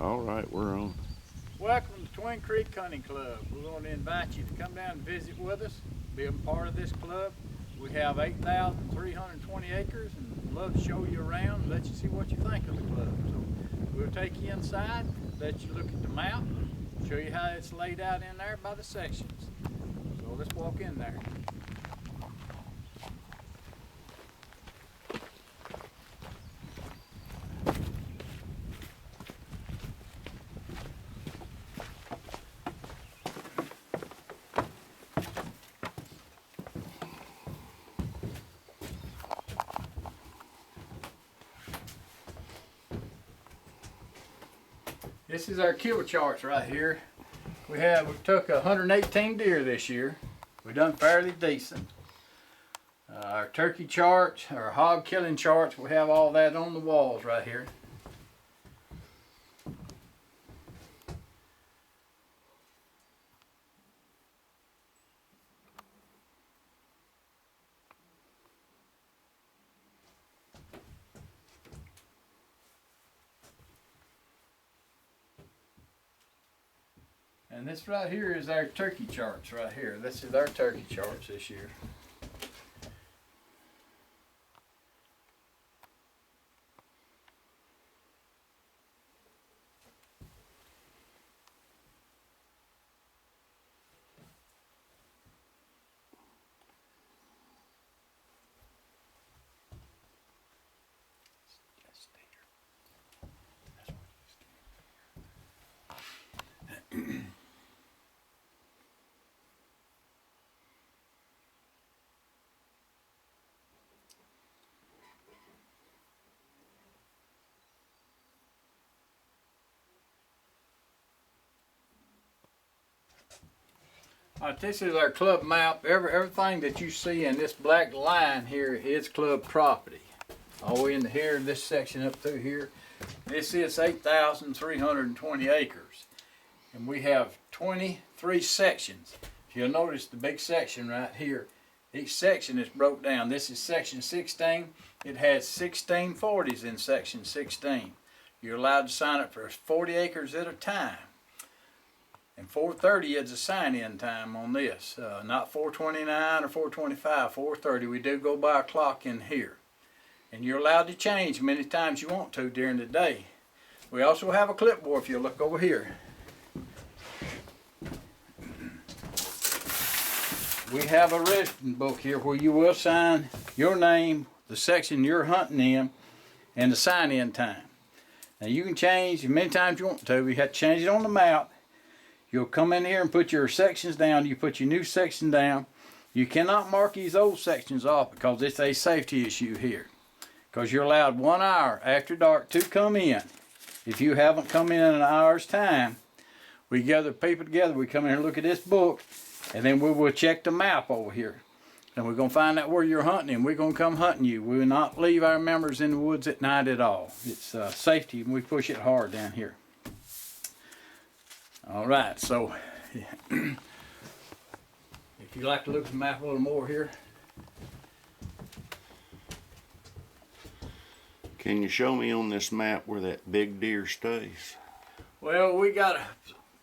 All right, we're on. Welcome to Twin Creek Hunting Club. We're going to invite you to come down and visit with us, be a part of this club. We have 8,320 acres and love to show you around and let you see what you think of the club. So we'll take you inside, let you look at the map, show you how it's laid out in there by the sections. So let's walk in there. This is our kill charts right here. We took 118 deer this year. We done fairly decent. Our turkey charts, our hog killing charts, we have all that on the walls right here. And this right here is our turkey charts right here. This is our turkey charts this year. Alright, this is our club map. Everything that you see in this black line here is club property. All the way into here, this section up through here. This is 8,320 acres. And we have 23 sections. If you'll notice the big section right here, each section is broke down. This is section 16. It has 16 40s in section 16. You're allowed to sign up for 40 acres at a time. And 4:30 is the sign-in time on this, not 4:29 or 4:25, 4:30. We do go by a clock in here. And you're allowed to change many times you want to during the day. We also have a clipboard if you look over here. We have a registration book here where you will sign your name, the section you're hunting in, and the sign-in time. Now you can change as many times you want to. You have to change it on the map. You'll come in here and put your sections down. You put your new section down. You cannot mark these old sections off because it's a safety issue here. Because you're allowed 1 hour after dark to come in. If you haven't come in an hour's time, we gather people together. We come in here and look at this book, and then we will check the map over here. And we're going to find out where you're hunting, and we're going to come hunting you. We will not leave our members in the woods at night at all. It's safety, and we push it hard down here. All right, so if you'd like to look at the map a little more here. Can you show me on this map where that big deer stays? Well, we got a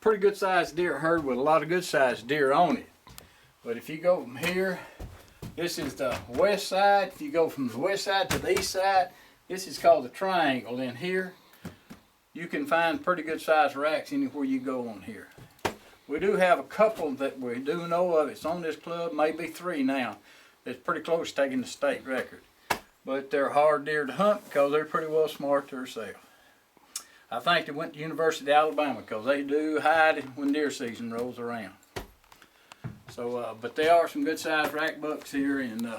pretty good sized deer herd with a lot of good sized deer on it. But if you go from here, this is the west side. If you go from the west side to the east side, this is called the triangle in here. You can find pretty good sized racks anywhere you go on here. We do have a couple that we do know of. It's on this club, maybe 3 now. It's pretty close to taking the state record. But they're hard deer to hunt because they're pretty well smart themselves. I think they went to University of Alabama because they do hide when deer season rolls around. So, but there are some good sized rack bucks here, and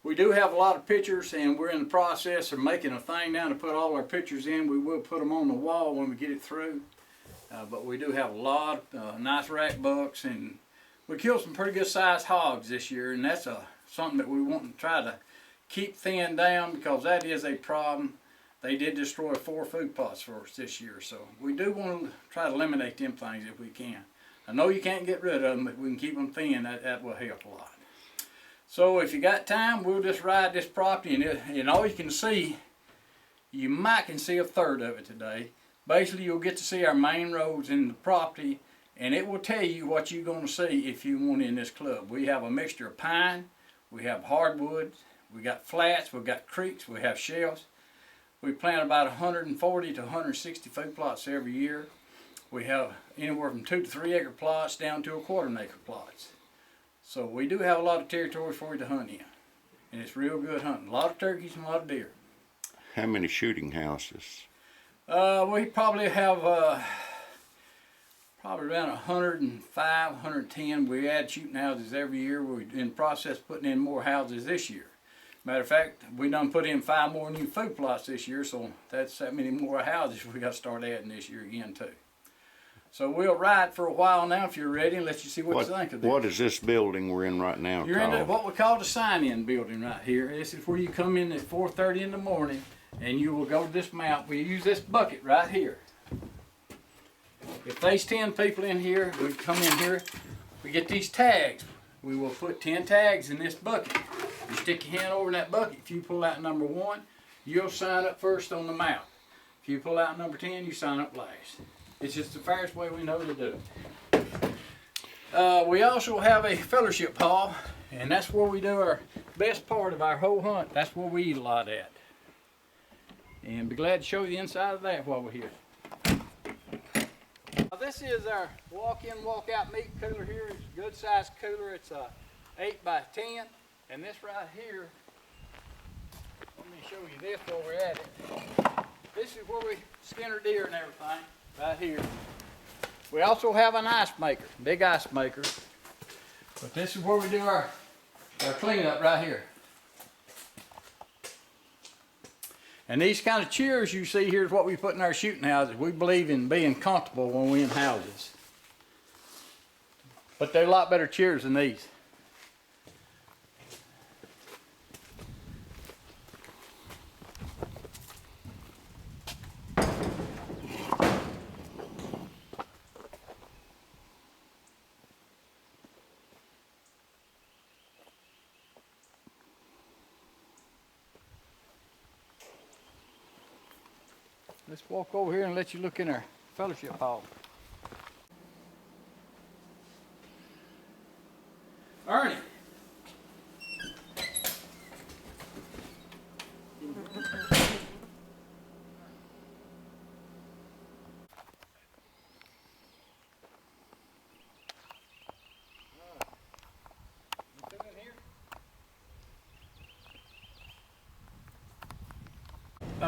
we do have a lot of pictures, and we're in the process of making a thing now to put all our pictures in. We will put them on the wall when we get it through. But we do have a lot of nice rack bucks, and we killed some pretty good sized hogs this year, and that's something that we want to try to keep thinned down because that is a problem. They did destroy 4 food plots for us this year, so we do want to try to eliminate them things if we can. I know you can't get rid of them, but if we can keep them thin, that will help a lot. So if you got time, we'll just ride this property, and all you can see, you might can see a third of it today. Basically, you'll get to see our main roads in the property, and it will tell you what you're going to see if you want in this club. We have a mixture of pine, we have hardwoods, we got flats, we got creeks, we have shelves. We plant about 140 to 160 food plots every year. We have anywhere from 2 to 3 acre plots down to 1/4 acre plots. So we do have a lot of territory for you to hunt in. And it's real good hunting. A lot of turkeys and a lot of deer. How many shooting houses? We probably have probably around 105, 110. We add shooting houses every year. We're in the process of putting in more houses this year. Matter of fact, we done put in 5 more new food plots this year, so that's that many more houses we got to start adding this year again too. So we'll ride for a while now if you're ready and let you see what you think of this. What is this building we're in right now You're called? in what we call the sign-in building right here. This is where you come in at 4:30 in the morning and you will go to this mount. We use this bucket right here. If there's 10 people in here, we come in here, we get these tags. We will put 10 tags in this bucket. You stick your hand over in that bucket. If you pull out number 1, you'll sign up first on the mount. If you pull out number 10, you sign up last. It's just the fairest way we know to do it. We also have a fellowship hall, and that's where we do our best part of our whole hunt. That's where we eat a lot at. And be glad to show you the inside of that while we're here. This is our walk-in, walk-out meat cooler here. It's a good sized cooler. It's a 8 by 10. And this right here, let me show you this while we're at it. This is where we skin our deer and everything, right here. We also have an ice maker, big ice maker. But this is where we do our cleanup right here. And these kind of chairs you see here is what we put in our shooting houses. We believe in being comfortable when we're in houses. But they're a lot better chairs than these. Let's walk over here and let you look in our fellowship hall. Ernie.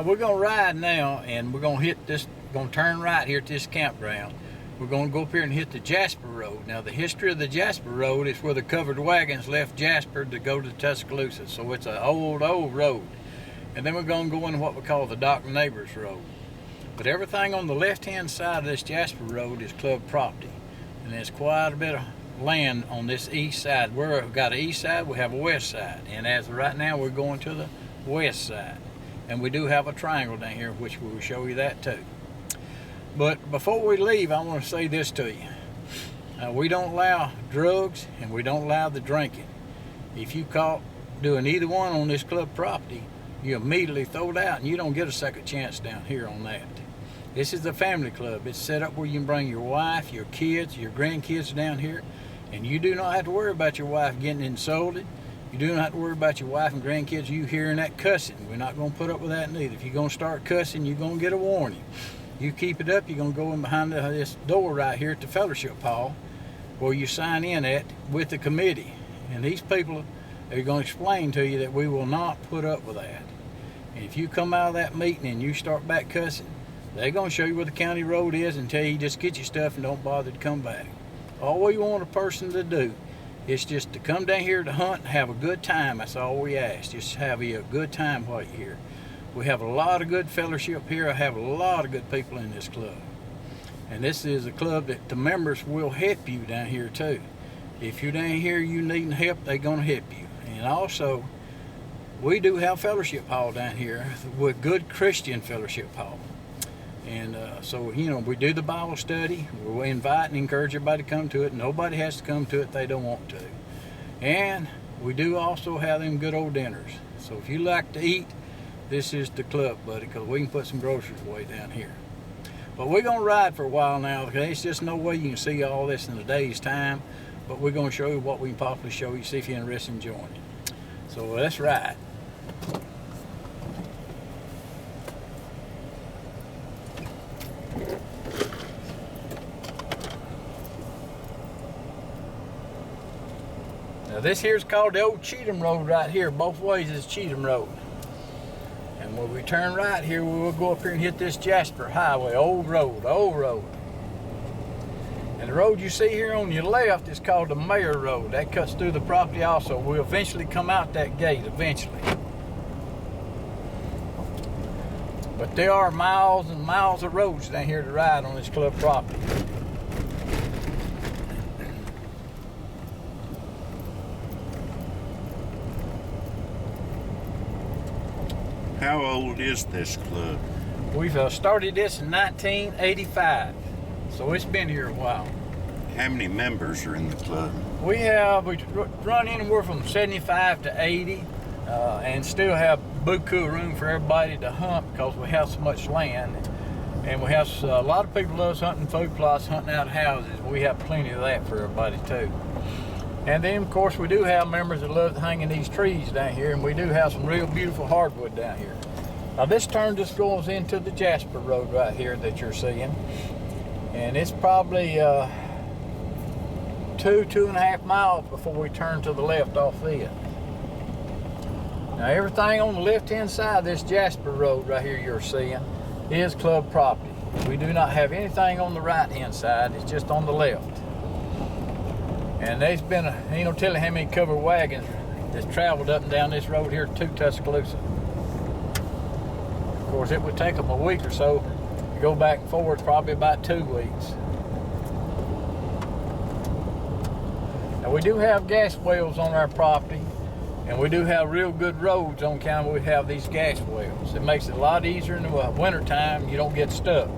We're gonna ride now, and we're gonna hit this. Gonna turn right here at this campground. We're gonna go up here and hit the Jasper Road. Now, the history of the Jasper Road is where the covered wagons left Jasper to go to Tuscaloosa. So it's an old road. And then we're gonna go in what we call the Dr. Neighbors Road. But everything on the left-hand side of this Jasper Road is club property, and there's quite a bit of land on this east side. We've got an east side, we have a west side, and as of right now, we're going to the west side. And we do have a triangle down here, which we will show you that too. But before we leave, I want to say this to you. We don't allow drugs, and we don't allow the drinking. If you caught doing either one on this club property, you immediately throw it out, and you don't get a second chance down here on that. This is a family club. It's set up where you can bring your wife, your kids, your grandkids down here, and you do not have to worry about your wife getting insulted. You do not have to worry about your wife and grandkids, you hearing that cussing. We're not going to put up with that neither. If you're going to start cussing, you're going to get a warning. You keep it up, you're going to go in behind this door right here at the fellowship hall where you sign in at with the committee. And these people are going to explain to you that we will not put up with that. And if you come out of that meeting and you start back cussing, they're going to show you where the county road is and tell you just get your stuff and don't bother to come back. All we want a person to do is just to come down here to hunt and have a good time. That's all we ask. Just have a good time while you're here. We have a lot of good fellowship here. I have a lot of good people in this club. And this is a club that the members will help you down here too. If you're down here, you needing help, they're going to help you. And also, we do have fellowship hall down here with good Christian fellowship hall. And so, you know, we do the Bible study. We invite and encourage everybody to come to it. Nobody has to come to it if they don't want to. And we do also have them good old dinners. So if you like to eat, this is the club, buddy, because we can put some groceries away down here. But we're gonna ride for a while now, because there's just no way you can see all this in a day's time. But we're gonna show you what we can possibly show you, see if you're interested in joining. So let's ride. Now this here's called the old Cheatham Road right here. Both ways is Cheatham Road. And when we turn right here, we will go up here and hit this Jasper Highway, old road, old road. And the road you see here on your left is called the Mayor Road. That cuts through the property also. We'll eventually come out that gate, eventually. But there are miles and miles of roads down here to ride on this club property. How old is this club? We've started this in 1985, so it's been here a while. How many members are in the club? We run anywhere from 75 to 80, and still have buku room for everybody to hunt because we have so much land. And we have a lot of people loves hunting food plots, hunting out houses. We have plenty of that for everybody too. And then, of course, we do have members that love to hang in these trees down here, and we do have some real beautiful hardwood down here. Now, this turn just goes into the Jasper Road right here that you're seeing, and it's probably 2.5 miles before we turn to the left off it. Now, everything on the left-hand side of this Jasper Road right here you're seeing is club property. We do not have anything on the right-hand side. It's just on the left. And there's been ain't no telling how many covered wagons that's traveled up and down this road here to Tuscaloosa. Of course, it would take them a week or so to go back and forward, probably about 2 weeks. Now, we do have gas wells on our property, and we do have real good roads on account of we have these gas wells. It makes it a lot easier in the winter time. You don't get stuck.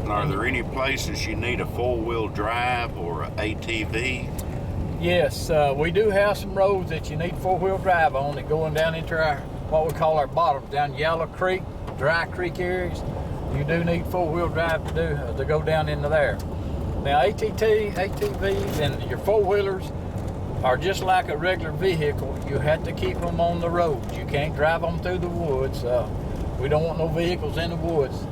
Are there any places you need a four-wheel drive or an ATV? Yes, we do have some roads that you need four-wheel drive on that going down into our, what we call our bottoms, down Yellow Creek, Dry Creek areas. You do need four-wheel drive to go down into there. Now, ATVs and your four-wheelers are just like a regular vehicle. You have to keep them on the roads. You can't drive them through the woods. We don't want no vehicles in the woods.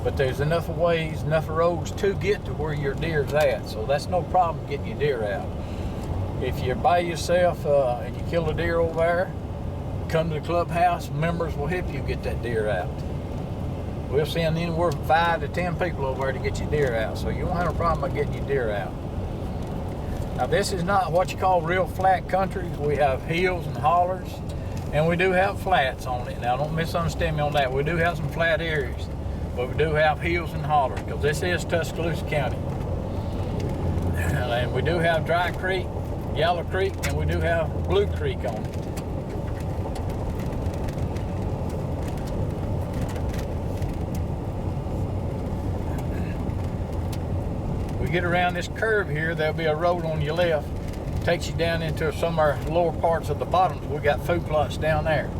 But there's enough ways, enough roads to get to where your deer's at. So that's no problem getting your deer out. If you're by yourself and you kill a deer over there, come to the clubhouse, members will help you get that deer out. We'll send anywhere from 5 to 10 people over there to get your deer out. So you won't have a problem about getting your deer out. Now, this is not what you call real flat country. We have hills and hollers, and we do have flats on it. Now, don't misunderstand me on that. We do have some flat areas. But we do have hills and hollers, because this is Tuscaloosa County. And we do have Dry Creek, Yellow Creek, and we do have Blue Creek on it. We get around this curve here, there'll be a road on your left. Takes you down into some of our lower parts of the bottoms. We got food plots down there.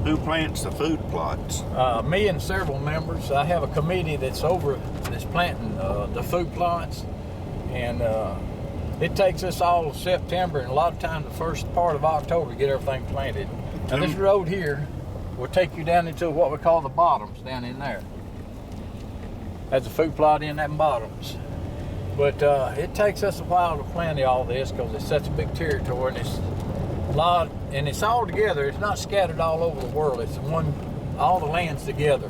Who plants the food plots? Me and several members. I have a committee that's planting the food plots, and it takes us all of September and a lot of times the first part of October to get everything planted. Now, this road here will take you down into what we call the bottoms down in there. That's a food plot in them bottoms. But it takes us a while to plant all this because it's such a big territory, and it's lot, and it's all together. It's not scattered all over the world. It's all the lands together.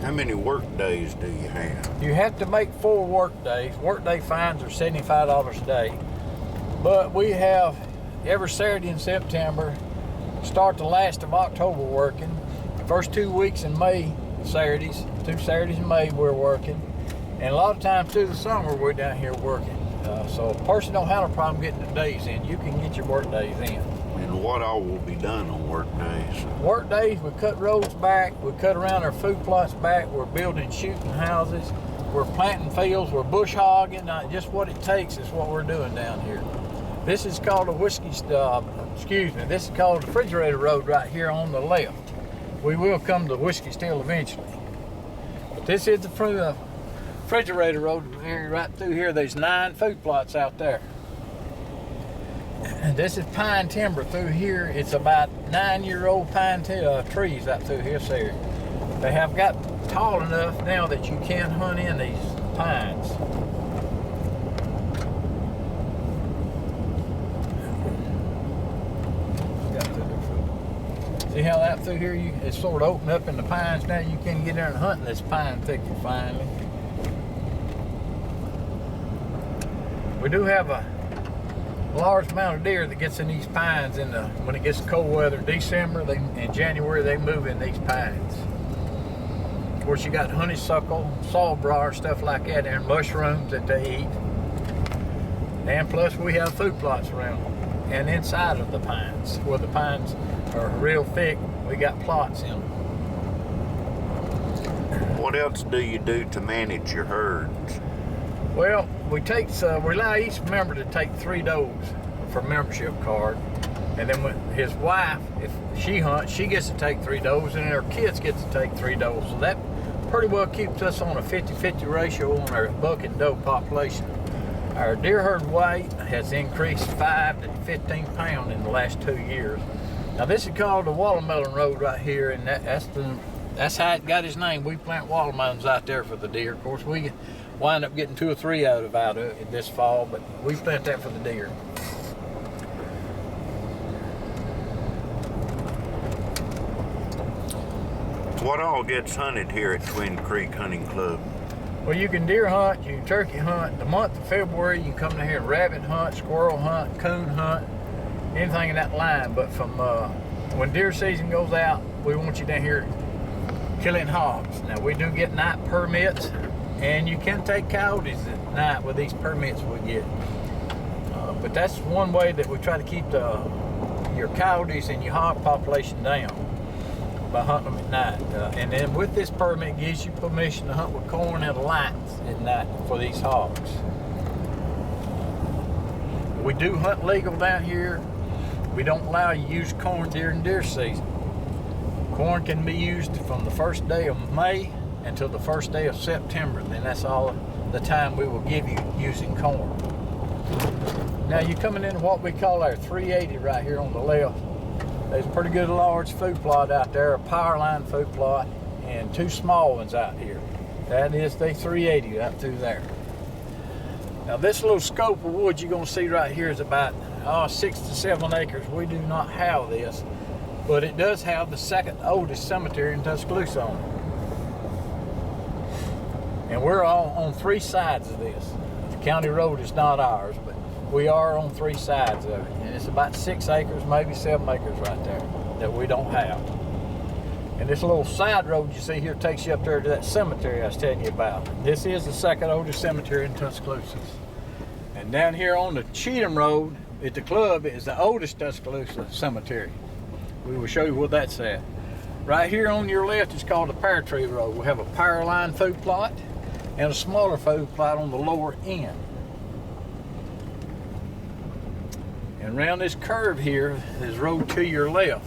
How many work days do you have? You have to make 4 work days. Work day fines are $75 a day. But we have every Saturday in September, start the last of October working. First 2 weeks in May, Saturdays, 2 Saturdays in May we're working. And a lot of times through the summer we're down here working. So a person don't have a problem getting the days in. You can get your work days in. And what all will be done on work days? Work days, we cut roads back, we cut around our food plots back, we're building shooting houses, we're planting fields, we're bush hogging. Just what it takes is what we're doing down here. This is called a this is called the Refrigerator Road right here on the left. We will come to Whiskey Still eventually. But this is the Refrigerator Road right through here. There's 9 food plots out there. And this is pine timber through here. It's about 9-year-old pine trees out through here. So they have got tall enough now that you can hunt in these pines. See how that through here, it's sort of opened up in the pines now. You can get there and hunt in this pine thicket finally. We do have a large amount of deer that gets in these pines when it gets cold weather. December and January, they move in these pines. Of course, you got honeysuckle, sawbriar, stuff like that, and mushrooms that they eat. And plus, we have food plots around and inside of the pines, where the pines are real thick. We got plots in them. What else do you do to manage your herds? Well, we allow each member to take 3 does for membership card, and then when his wife, if she hunts, she gets to take 3 does, and her kids get to take 3 does. So that pretty well keeps us on a 50-50 ratio on our buck and doe population. Our deer herd weight has increased 5 to 15 pounds in the last 2 years. Now this is called the Watermelon Road right here, and that's how it got its name. We plant watermelons out there for the deer. Of course, we wind up getting 2 or 3 out of it this fall, but we plant that for the deer. What all gets hunted here at Twin Creek Hunting Club? Well, you can deer hunt, you can turkey hunt. The month of February, you can come down here and rabbit hunt, squirrel hunt, coon hunt, anything in that line. But from when deer season goes out, we want you down here killing hogs. Now, we do get night permits, and you can take coyotes at night with these permits we get. But that's one way that we try to keep your coyotes and your hog population down, by hunting them at night. And then with this permit, it gives you permission to hunt with corn and lights at night for these hogs. We do hunt legal down here. We don't allow you to use corn during deer season. Corn can be used from the first day of May until the first day of September. Then that's all the time we will give you using corn. Now you're coming into what we call our 380 right here on the left. There's a pretty good large food plot out there, a power line food plot, and 2 small ones out here. That is the 380 out through there. Now this little scope of wood you're gonna see right here is about 6 to 7 acres. We do not have this, but it does have the 2nd oldest cemetery in Tuscaloosa on it. And we're all on 3 sides of this. The county road is not ours, but we are on 3 sides of it. And it's about 6 acres, maybe 7 acres right there that we don't have. And this little side road you see here takes you up there to that cemetery I was telling you about. This is the 2nd oldest cemetery in Tuscaloosa. And down here on the Cheatham Road at the club is the oldest Tuscaloosa cemetery. We will show you where that's at. Right here on your left is called the Pear Tree Road. We have a power line food plot and a smaller food plot on the lower end. And around this curve here is road to your left.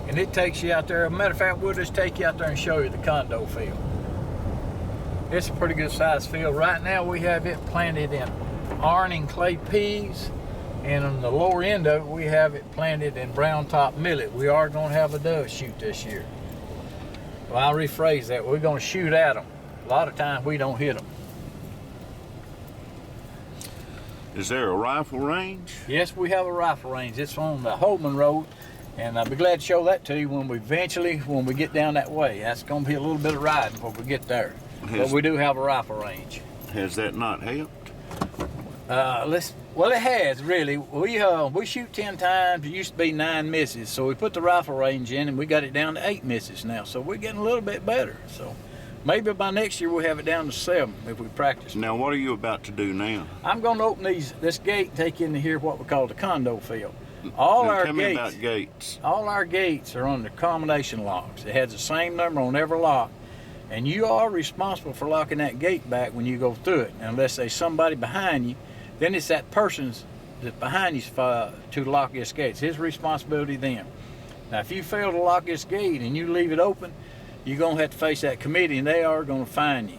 And it takes you out there. As a matter of fact, we'll just take you out there and show you the condo field. It's a pretty good sized field. Right now we have it planted in iron and clay peas. And on the lower end of it, we have it planted in brown top millet. We are going to have a dove shoot this year. Well, I'll rephrase that. We're going to shoot at them. A lot of times we don't hit them. Is there a rifle range? Yes, we have a rifle range. It's on the Holman Road, and I'll be glad to show that to you when we get down that way. That's going to be a little bit of riding before we get there. But we do have a rifle range. Has that not helped? Well, it has really. We shoot 10 times. It used to be 9 misses, so we put the rifle range in, and we got it down to 8 misses now. So we're getting a little bit better. So maybe by next year we'll have it down to 7 if we practice. Now, what are you about to do now? I'm going to open this gate and take you into here what we call the condo field. Tell me about gates. All our gates are under combination locks. It has the same number on every lock, and you are responsible for locking that gate back when you go through it. Unless there's somebody behind you, then it's that person's that's behind you to lock this gate. It's his responsibility then. Now, if you fail to lock this gate and you leave it open, you're going to have to face that committee, and they are going to fine you.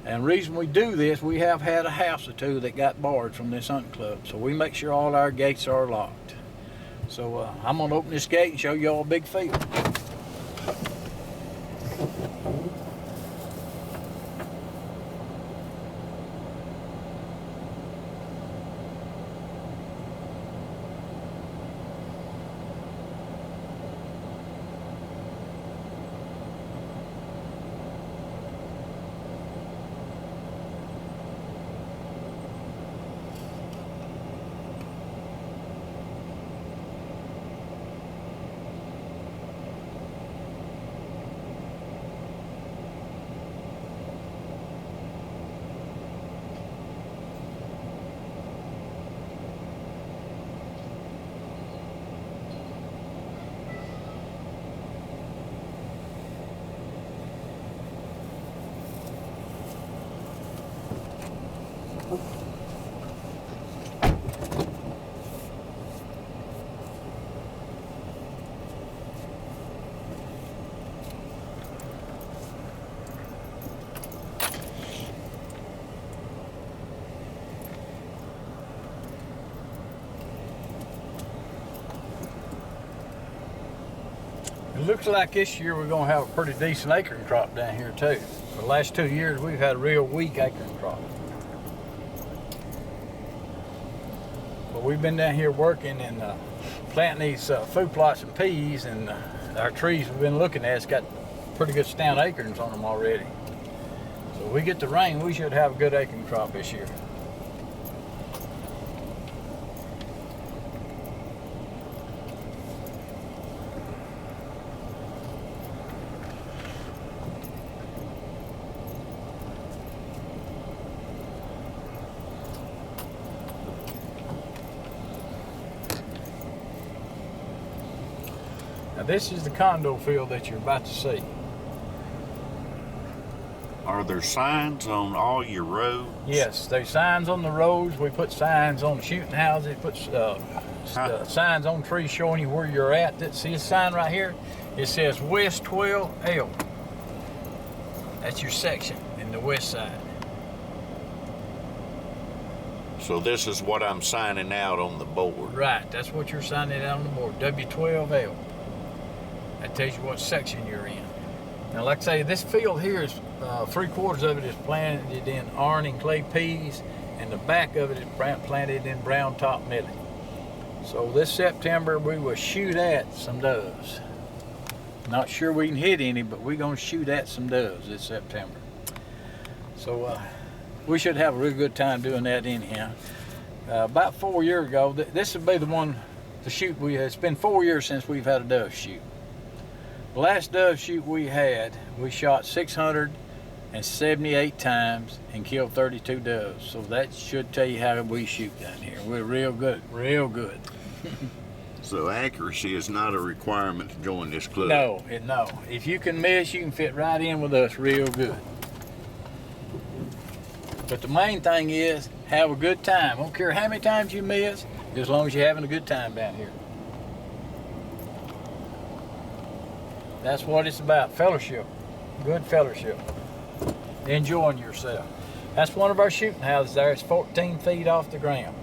And the reason we do this, we have had a house or two that got barred from this hunting club, so we make sure all our gates are locked. So I'm going to open this gate and show you all a big field. It looks like this year we're going to have a pretty decent acorn crop down here too. For the last 2 years we've had a real weak acorn crop. But we've been down here working and planting these food plots and peas, and our trees we've been looking at, it's got pretty good stout acorns on them already. So if we get the rain, we should have a good acorn crop this year. Now this is the condo field that you're about to see. Are there signs on all your roads? Yes, there's signs on the roads. We put signs on the shooting houses. Put signs on trees showing you where you're at. See this sign right here? It says West 12L. That's your section in the west side. So this is what I'm signing out on the board. Right, that's what you're signing out on the board, W12L. That tells you what section you're in. Now, like I say, this field here is 3/4 of it is planted in iron and clay peas, and the back of it is planted in brown top millet. So this September we will shoot at some doves. Not sure we can hit any, but we're gonna shoot at some doves this September. So we should have a real good time doing that anyhow. About 4 years ago, this would be the one to shoot. It's been 4 years since we've had a dove shoot. The last dove shoot we had, we shot 678 times and killed 32 doves. So that should tell you how we shoot down here. We're real good, real good. So accuracy is not a requirement to join this club? No. If you can miss, you can fit right in with us real good. But the main thing is, have a good time. I don't care how many times you miss, as long as you're having a good time down here. That's what it's about, fellowship. Good fellowship. Enjoying yourself. That's one of our shooting houses there. It's 14 feet off the ground.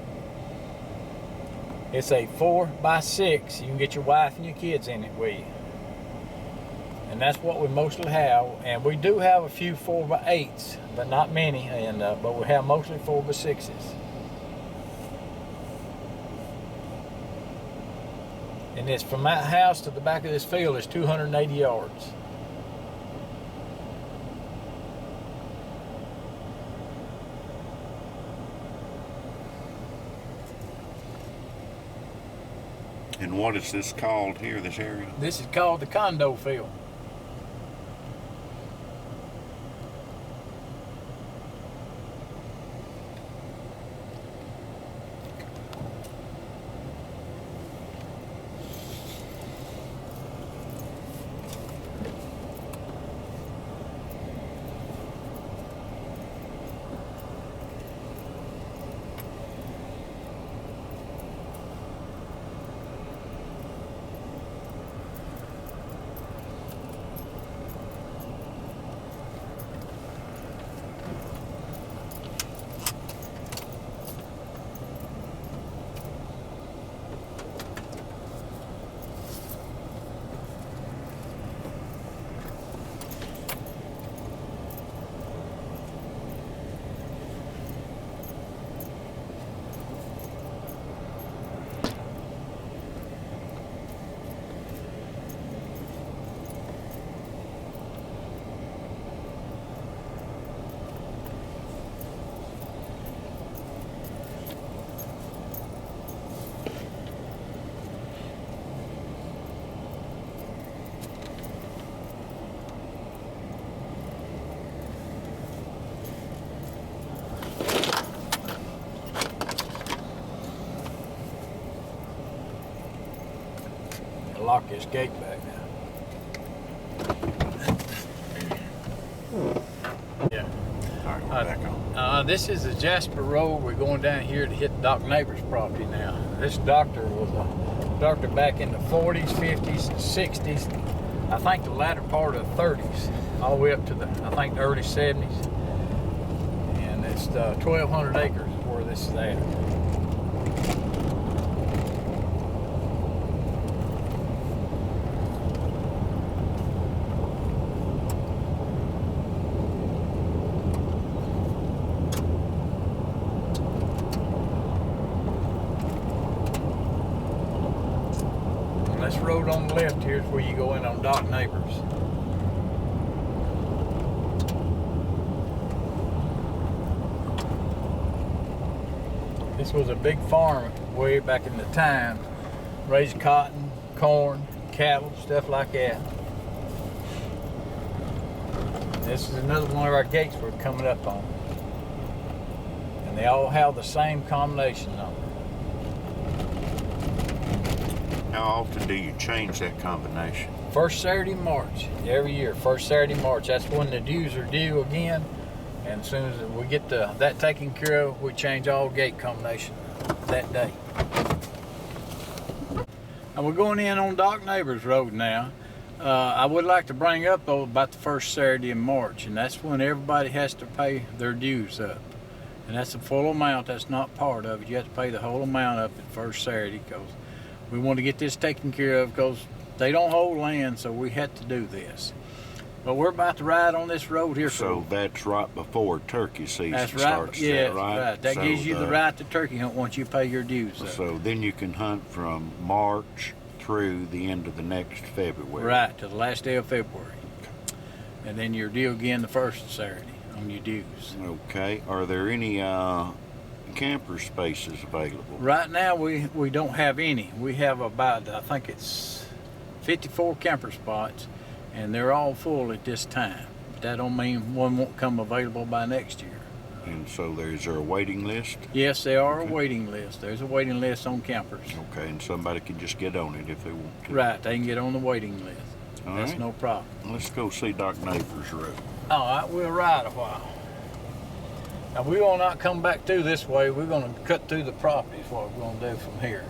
It's a 4x6. You can get your wife and your kids in it with you. And that's what we mostly have. And we do have a few 4x8s, but not many. And but we have mostly 4x6s. And it's from that house to the back of this field is 280 yards. And what is this called here, this area? This is called the condo field. lock this gate back now. Yeah. All right, we're back on. This is the Jasper Road. We're going down here to hit Doc Neighbors' property now. This doctor was a doctor back in the 40s, 50s, and 60s. I think the latter part of the 30s, all the way up to the, I think, the early 70s. And it's 1,200 acres where this is at. This road on the left here is where you go in on Doc Neighbors. This was a big farm way back in the time. Raised cotton, corn, cattle, stuff like that. This is another one of our gates we're coming up on. And they all have the same combination on them. How often do you change that combination? First Saturday in March, every year, first Saturday in March. That's when the dues are due again. And as soon as we get that taken care of, we change all gate combination that day. And we're going in on Doc Neighbors Road now. I would like to bring up though about the first Saturday in March, and that's when everybody has to pay their dues up. And that's a full amount, that's not part of it. You have to pay the whole amount up at first Saturday because we want to get this taken care of because they don't hold land, so we had to do this. But we're about to ride on this road here. So that's right before turkey season That's right. starts. Yeah, that right? right. That So gives you the right to turkey hunt once you pay your dues up. So then you can hunt from March through the end of the next February. Right, to the last day of February. And then your deal again the first Saturday on your dues. Okay. Are there any camper spaces available? Right now we don't have any. We have about, I think it's 54 camper spots, and they're all full at this time. But that don't mean one won't come available by next year. And so is there a waiting list? Yes, there are Okay. a waiting list. There's a waiting list on campers. Okay, and somebody can just get on it if they want to. Right, they can get on the waiting list. All That's right. no problem. Let's go see Doc Neighbors Road. All right, we'll ride a while. Now we will not come back through this way. We're going to cut through the property is what we're going to do from here.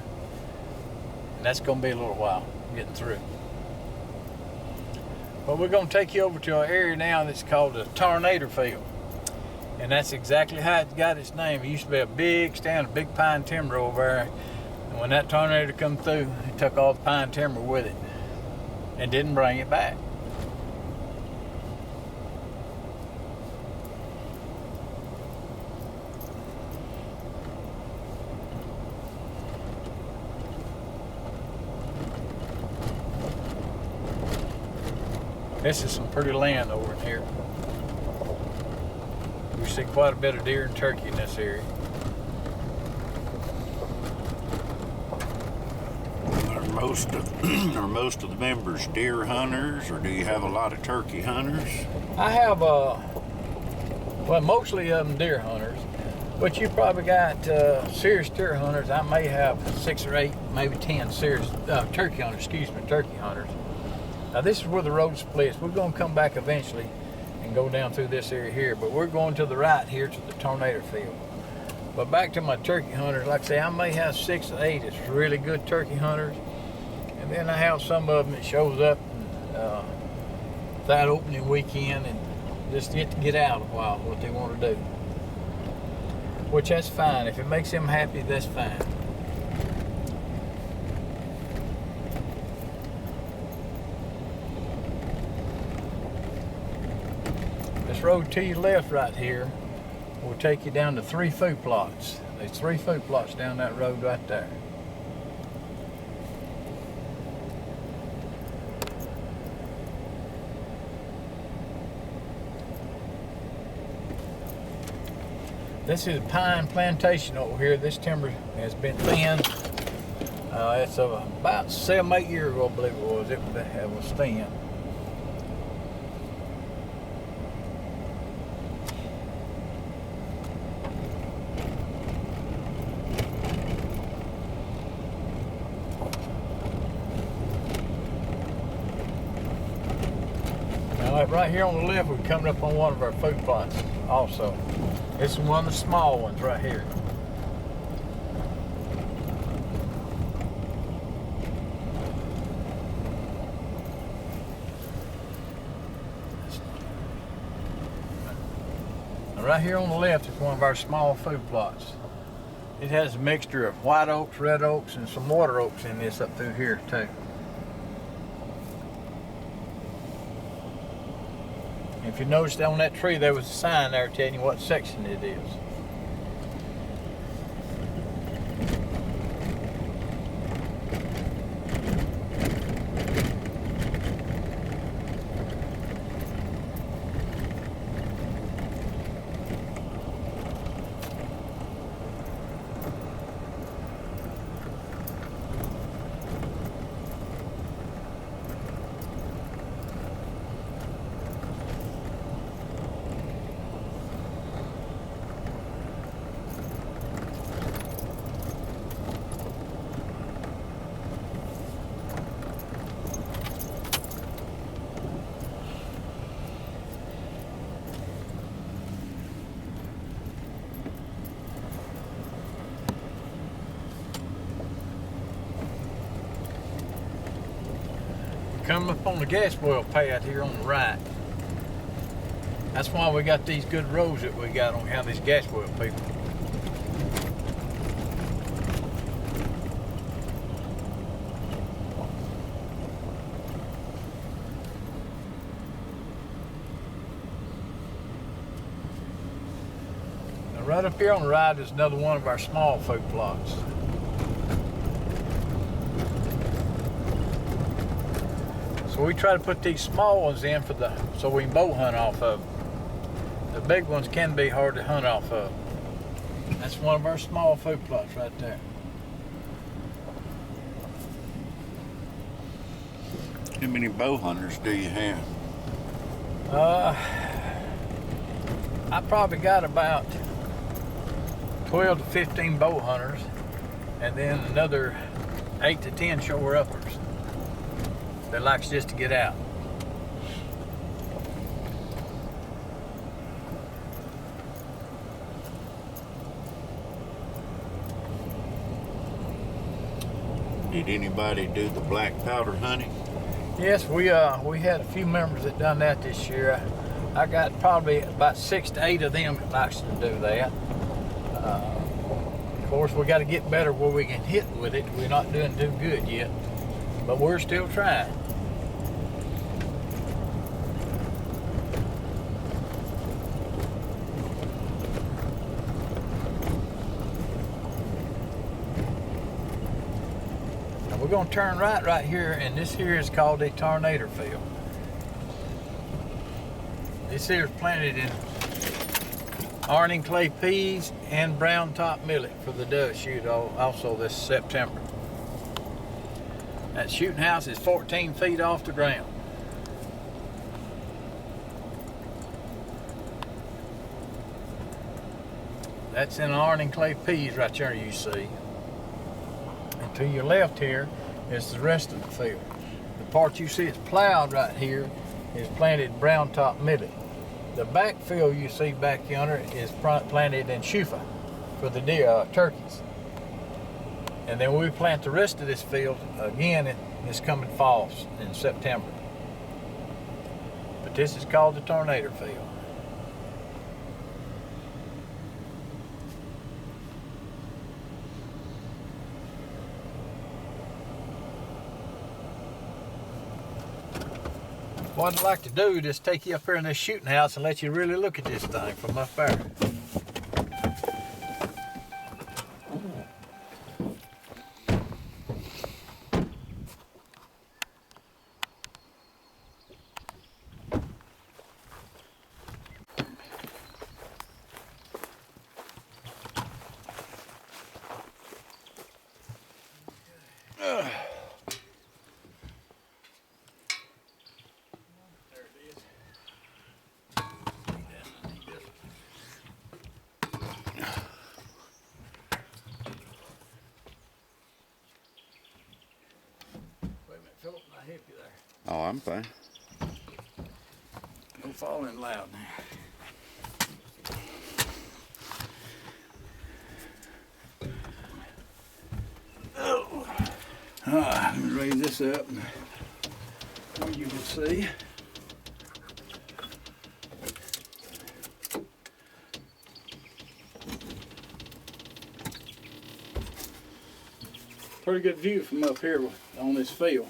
And that's going to be a little while getting through. But we're going to take you over to an area now that's called the Tornado Field. And that's exactly how it got its name. It used to be a big stand of big pine timber over there. And when that tornado come through, it took all the pine timber with it and didn't bring it back. This is some pretty land over in here. We see quite a bit of deer and turkey in this area. Are most of the members deer hunters, or do you have a lot of turkey hunters? I have, well, mostly of them deer hunters, but you probably got serious deer hunters. I may have 6 or 8, maybe 10 serious turkey hunters, turkey hunters. Now this is where the road splits. We're going to come back eventually and go down through this area here, but we're going to the right here to the tornado field. But back to my turkey hunters, like I say, I may have 6 or 8 that's really good turkey hunters, and then I have some of them that shows up that opening weekend and just get out a while, what they want to do. Which that's fine. If it makes them happy, that's fine. This road to your left right here will take you down to 3 food plots. There's 3 food plots down that road right there. This is pine plantation over here. This timber has been thinned. It's about 7, 8 years ago, I believe it was. It was thin. Like right here on the left, we're coming up on one of our food plots also. This is one of the small ones right here. Now right here on the left is one of our small food plots. It has a mixture of white oaks, red oaks, and some water oaks in this up through here too. If you noticed on that tree, there was a sign there telling you what section it is. Coming up on the gas well pad here on the right. That's why we got these good roads that we got on how these gas well people. Now right up here on the right is another one of our small food plots. So we try to put these small ones in so we can bow hunt off of them. The big ones can be hard to hunt off of. That's one of our small food plots right there. How many bow hunters do you have? I probably got about 12 to 15 bow hunters, and then another 8 to 10 shore uppers that likes just to get out. Did anybody do the black powder hunting? Yes, we had a few members that done that this year. I got probably about 6 to 8 of them that likes to do that. Of course, we got to get better where we can hit with it. We're not doing too good yet, but we're still trying. We're going to turn right here, and this here is called a tornado field. This here is planted in Arning clay peas and brown top millet for the dove shoot also this September. That shooting house is 14 feet off the ground. That's in Arning clay peas right there you see. And to your left here is the rest of the field. The part you see is plowed right here is planted brown top millet. The back field you see back yonder is planted in shufa for the deer, turkeys. And then we plant the rest of this field again in this coming fall in September. But this is called the tornado field. What I'd like to do is just take you up here in this shooting house and let you really look at this thing from up there. Oh, I'm fine. falling loud now. Oh. Let me raise this up so you can see. Pretty good view from up here on this field.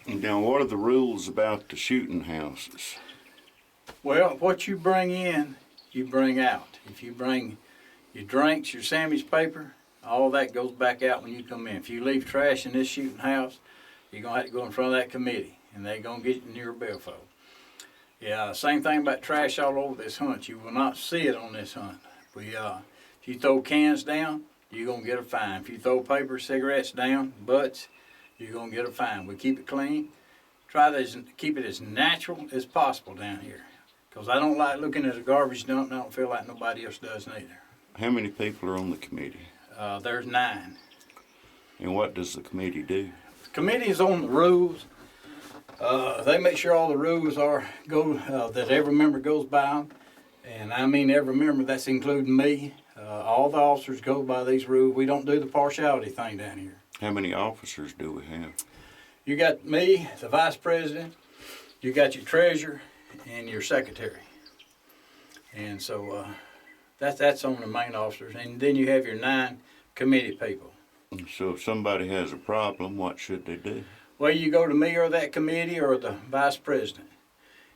Now, what are the rules about the shooting houses? Well, what you bring in, you bring out. If you bring your drinks, your sandwich paper, all that goes back out when you come in. If you leave trash in this shooting house, you're going to have to go in front of that committee, and they're going to get in your billfold. Yeah, same thing about trash all over this hunt. You will not see it on this hunt. If you throw cans down, you're going to get a fine. If you throw paper, cigarettes down, butts, you're going to get a fine. We keep it clean. Try to keep it as natural as possible down here. Because I don't like looking at a garbage dump, and I don't feel like nobody else does neither. How many people are on the committee? There's 9. And what does the committee do? The committee is on the rules. They make sure all the rules that every member goes by them. And I mean every member, that's including me. All the officers go by these rules. We don't do the partiality thing down here. How many officers do we have? You got me, the vice president, you got your treasurer, and your secretary. And so that's on the main officers. And then you have your 9 committee people. So if somebody has a problem, what should they do? Well, you go to me or that committee or the vice president,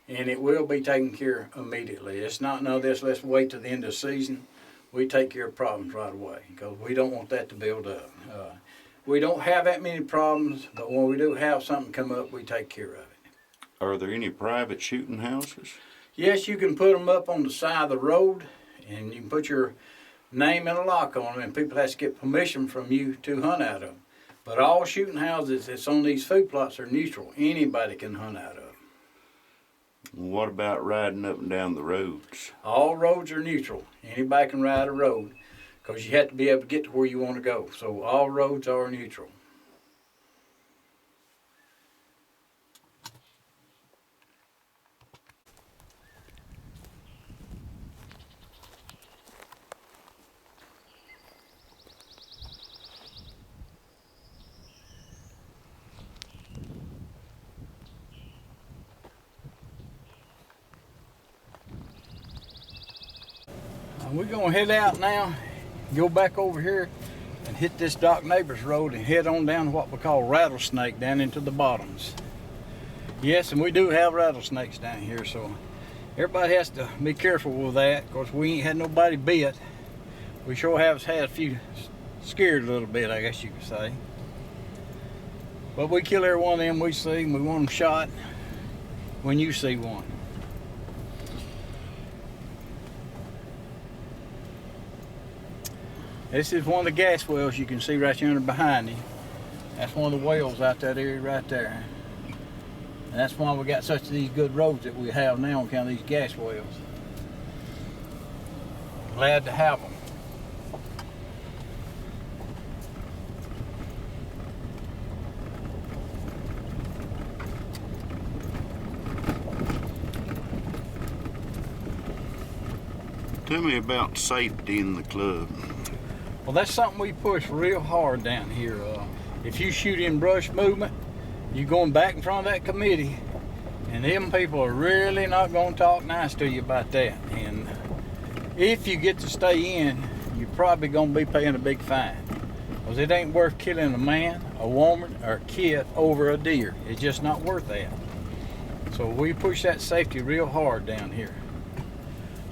and it will be taken care of immediately. It's not none of this, let's wait till the end of the season. We take care of problems right away because we don't want that to build up. We don't have that many problems, but when we do have something come up, we take care of it. Are there any private shooting houses? Yes, you can put them up on the side of the road, and you can put your name and a lock on them, and people have to get permission from you to hunt out of them. But all shooting houses that's on these food plots are neutral. Anybody can hunt out of them. What about riding up and down the roads? All roads are neutral. Anybody can ride a road because you have to be able to get to where you want to go. So all roads are neutral. We're going to head out now, go back over here and hit this Doc Neighbors Road and head on down to what we call Rattlesnake down into the bottoms. Yes, and we do have rattlesnakes down here, so everybody has to be careful with that. Of course, we ain't had nobody bit. We sure have had a few scared a little bit, I guess you could say. But we kill every one of them we see, and we want them shot when you see one. This is one of the gas wells you can see right yonder behind you. That's one of the wells out that area right there. And that's why we got such these good roads that we have now on account of these gas wells. Glad to have them. Tell me about safety in the club. Well, that's something we push real hard down here. If you shoot in brush movement, you're going back in front of that committee, and them people are really not going to talk nice to you about that. And if you get to stay in, you're probably going to be paying a big fine, because it ain't worth killing a man a woman or a kid over a deer. It's just not worth that. So we push that safety real hard down here.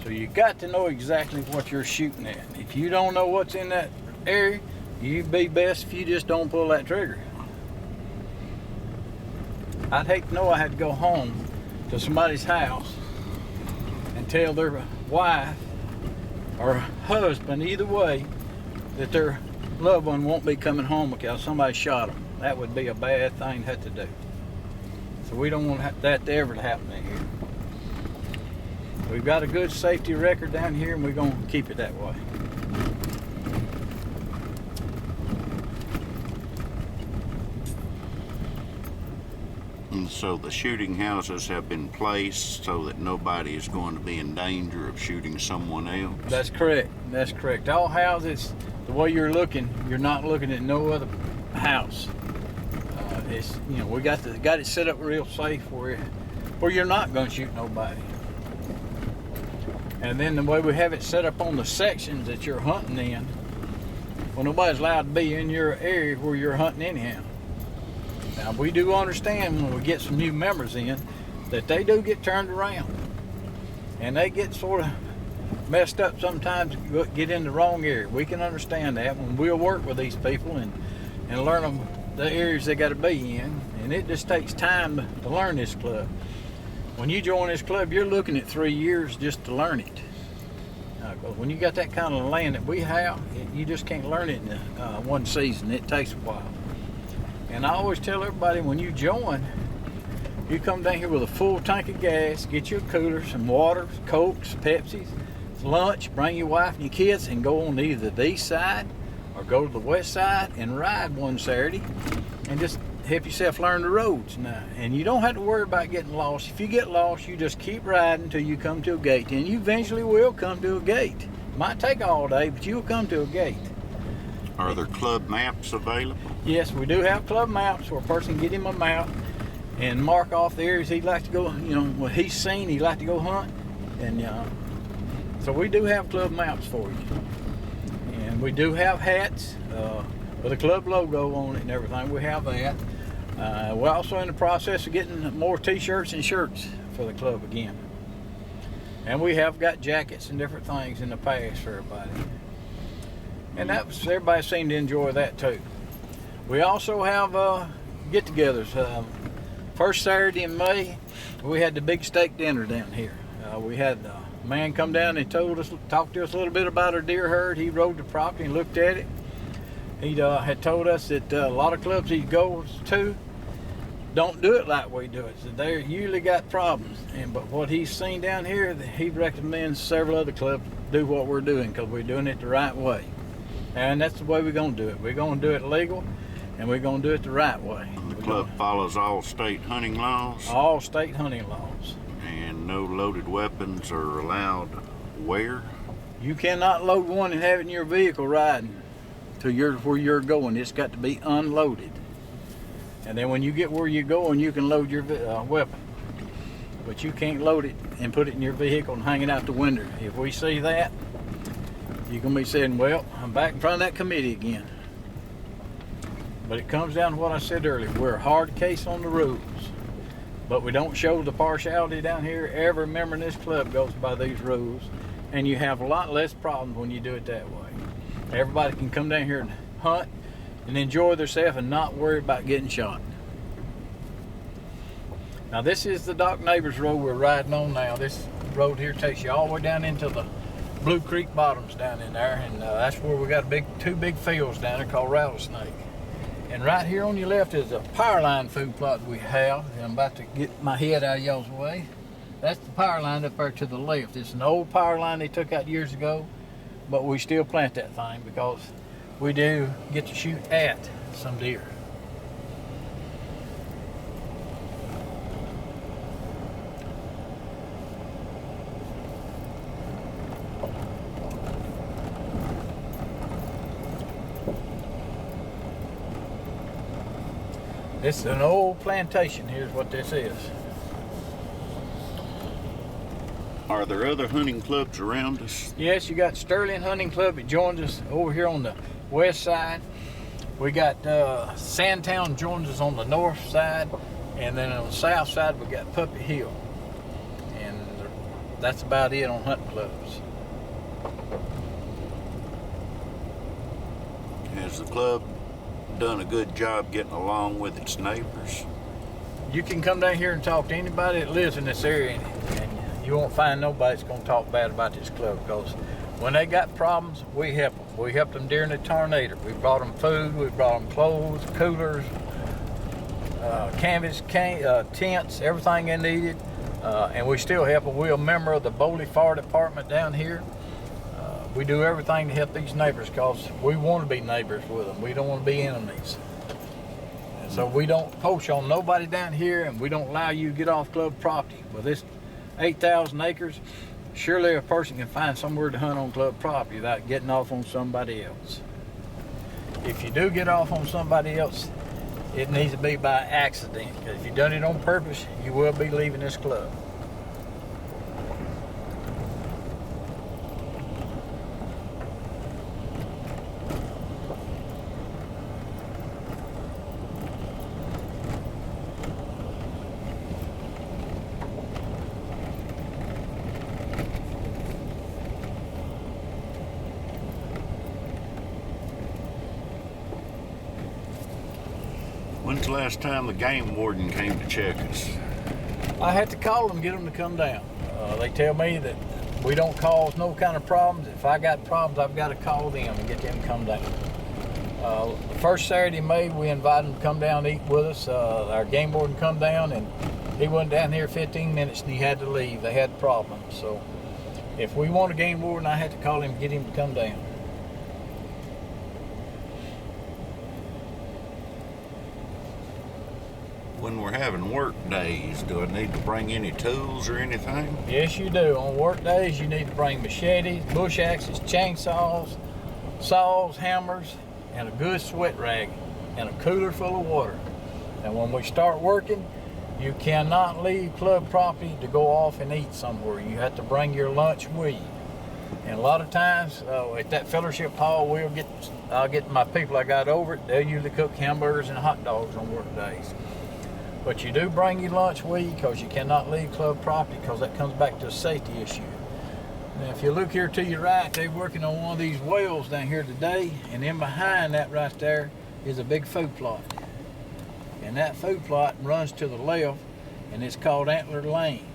So you got to know exactly what you're shooting at. If you don't know what's in that area, you'd be best if you just don't pull that trigger. I'd hate to know I had to go home to somebody's house and tell their wife or husband, either way, that their loved one won't be coming home because somebody shot them. That would be a bad thing to have to do. So we don't want that to ever happen in here. We've got a good safety record down here, and we're going to keep it that way. And so the shooting houses have been placed so that nobody is going to be in danger of shooting someone else? That's correct. That's correct. All houses, the way you're looking, you're not looking at no other house. It's, you know, we got it set up real safe where you're not going to shoot nobody. And then the way we have it set up on the sections that you're hunting in, well, nobody's allowed to be in your area where you're hunting anyhow. Now, we do understand when we get some new members in that they do get turned around. And they get sort of messed up sometimes, get in the wrong area. We can understand that when we'll work with these people and learn them the areas they got to be in. And it just takes time to learn this club. When you join this club, you're looking at 3 years just to learn it. When you got that kind of land that we have, you just can't learn it in one season. It takes a while. And I always tell everybody, when you join, you come down here with a full tank of gas, get you a cooler, some water, Cokes, Pepsis, lunch, bring your wife and your kids, and go on either the east side or go to the west side and ride one Saturday and just help yourself learn the roads now. And you don't have to worry about getting lost. If you get lost, you just keep riding until you come to a gate, and you eventually will come to a gate. Might take all day, but you'll come to a gate. Are there club maps available? Yes, we do have club maps where a person can get him a map and mark off the areas he'd like to go, you know, what he's seen, he'd like to go hunt. And so we do have club maps for you. And we do have hats with a club logo on it and everything. We have that. We're also in the process of getting more t-shirts and shirts for the club again. And we have got jackets and different things in the past for everybody. And everybody seemed to enjoy that too. We also have get-togethers. First Saturday in May, we had the big steak dinner down here. We had a man come down and talked to us a little bit about our deer herd. He rode the property and looked at it. He had told us that a lot of clubs he goes to don't do it like we do it. So they usually got problems. But what he's seen down here, he recommends several other clubs do what we're doing because we're doing it the right way. And that's the way we're going to do it. We're going to do it legal, and we're going to do it the right way. The club follows all state hunting laws? All state hunting laws. And no loaded weapons are allowed where? You cannot load one and have it in your vehicle riding to where you're going. It's got to be unloaded. And then when you get where you're going, you can load your weapon. But you can't load it and put it in your vehicle and hang it out the window. If we see that, you're going to be saying, well, I'm back in front of that committee again. But it comes down to what I said earlier. We're a hard case on the rules. But we don't show the partiality down here. Every member in this club goes by these rules. And you have a lot less problems when you do it that way. Everybody can come down here and hunt and enjoy themselves and not worry about getting shot. Now this is the Doc Neighbors Road we're riding on now. This road here takes you all the way down into the Blue Creek bottoms down in there, and that's where we got two big fields down there called Rattlesnake. And right here on your left is a power line food plot we have. And I'm about to get my head out of y'all's way. That's the power line up there to the left. It's an old power line they took out years ago, but we still plant that thing because we do get to shoot at some deer. This is an old plantation. Here's what this is. Are there other hunting clubs around us? Yes, you got Sterling Hunting Club. It joins us over here on the west side. We got Sandtown joins us on the north side, and then on the south side we got Puppy Hill, and that's about it on hunting clubs. Has the club done a good job getting along with its neighbors? You can come down here and talk to anybody that lives in this area, and you won't find nobody that's going to talk bad about this club, because when they got problems, we help them. We helped them during the tornado. We brought them food, we brought them clothes, coolers, canvas, tents, everything they needed, and we still help them. We're a member of the Bowley Fire Department down here. We do everything to help these neighbors because we want to be neighbors with them. We don't want to be enemies. And so we don't poach on nobody down here, and we don't allow you to get off club property. With this 8,000 acres, surely a person can find somewhere to hunt on club property without getting off on somebody else. If you do get off on somebody else, it needs to be by accident. Because if you've done it on purpose, you will be leaving this club. When's the last time the game warden came to check us? I had to call them, get them to come down. They tell me that we don't cause no kind of problems. If I got problems, I've got to call them and get them to come down. The first Saturday in May, we invited them to come down and eat with us. Our game warden come down, and he wasn't down here 15 minutes and he had to leave. They had problems. So if we want a game warden, I had to call him and get him to come down. When we're having work days, do I need to bring any tools or anything? Yes, you do. On work days, you need to bring machetes, bush axes, chainsaws, saws, hammers, and a good sweat rag, and a cooler full of water. And when we start working, you cannot leave club property to go off and eat somewhere. You have to bring your lunch with you. And a lot of times at that fellowship hall, I'll get my people I got over it. They'll usually cook hamburgers and hot dogs on work days. But you do bring your lunch with you because you cannot leave club property, because that comes back to a safety issue. Now, if you look here to your right, they're working on one of these wells down here today, and in behind that right there is a big food plot. And that food plot runs to the left, and it's called Antler Lane.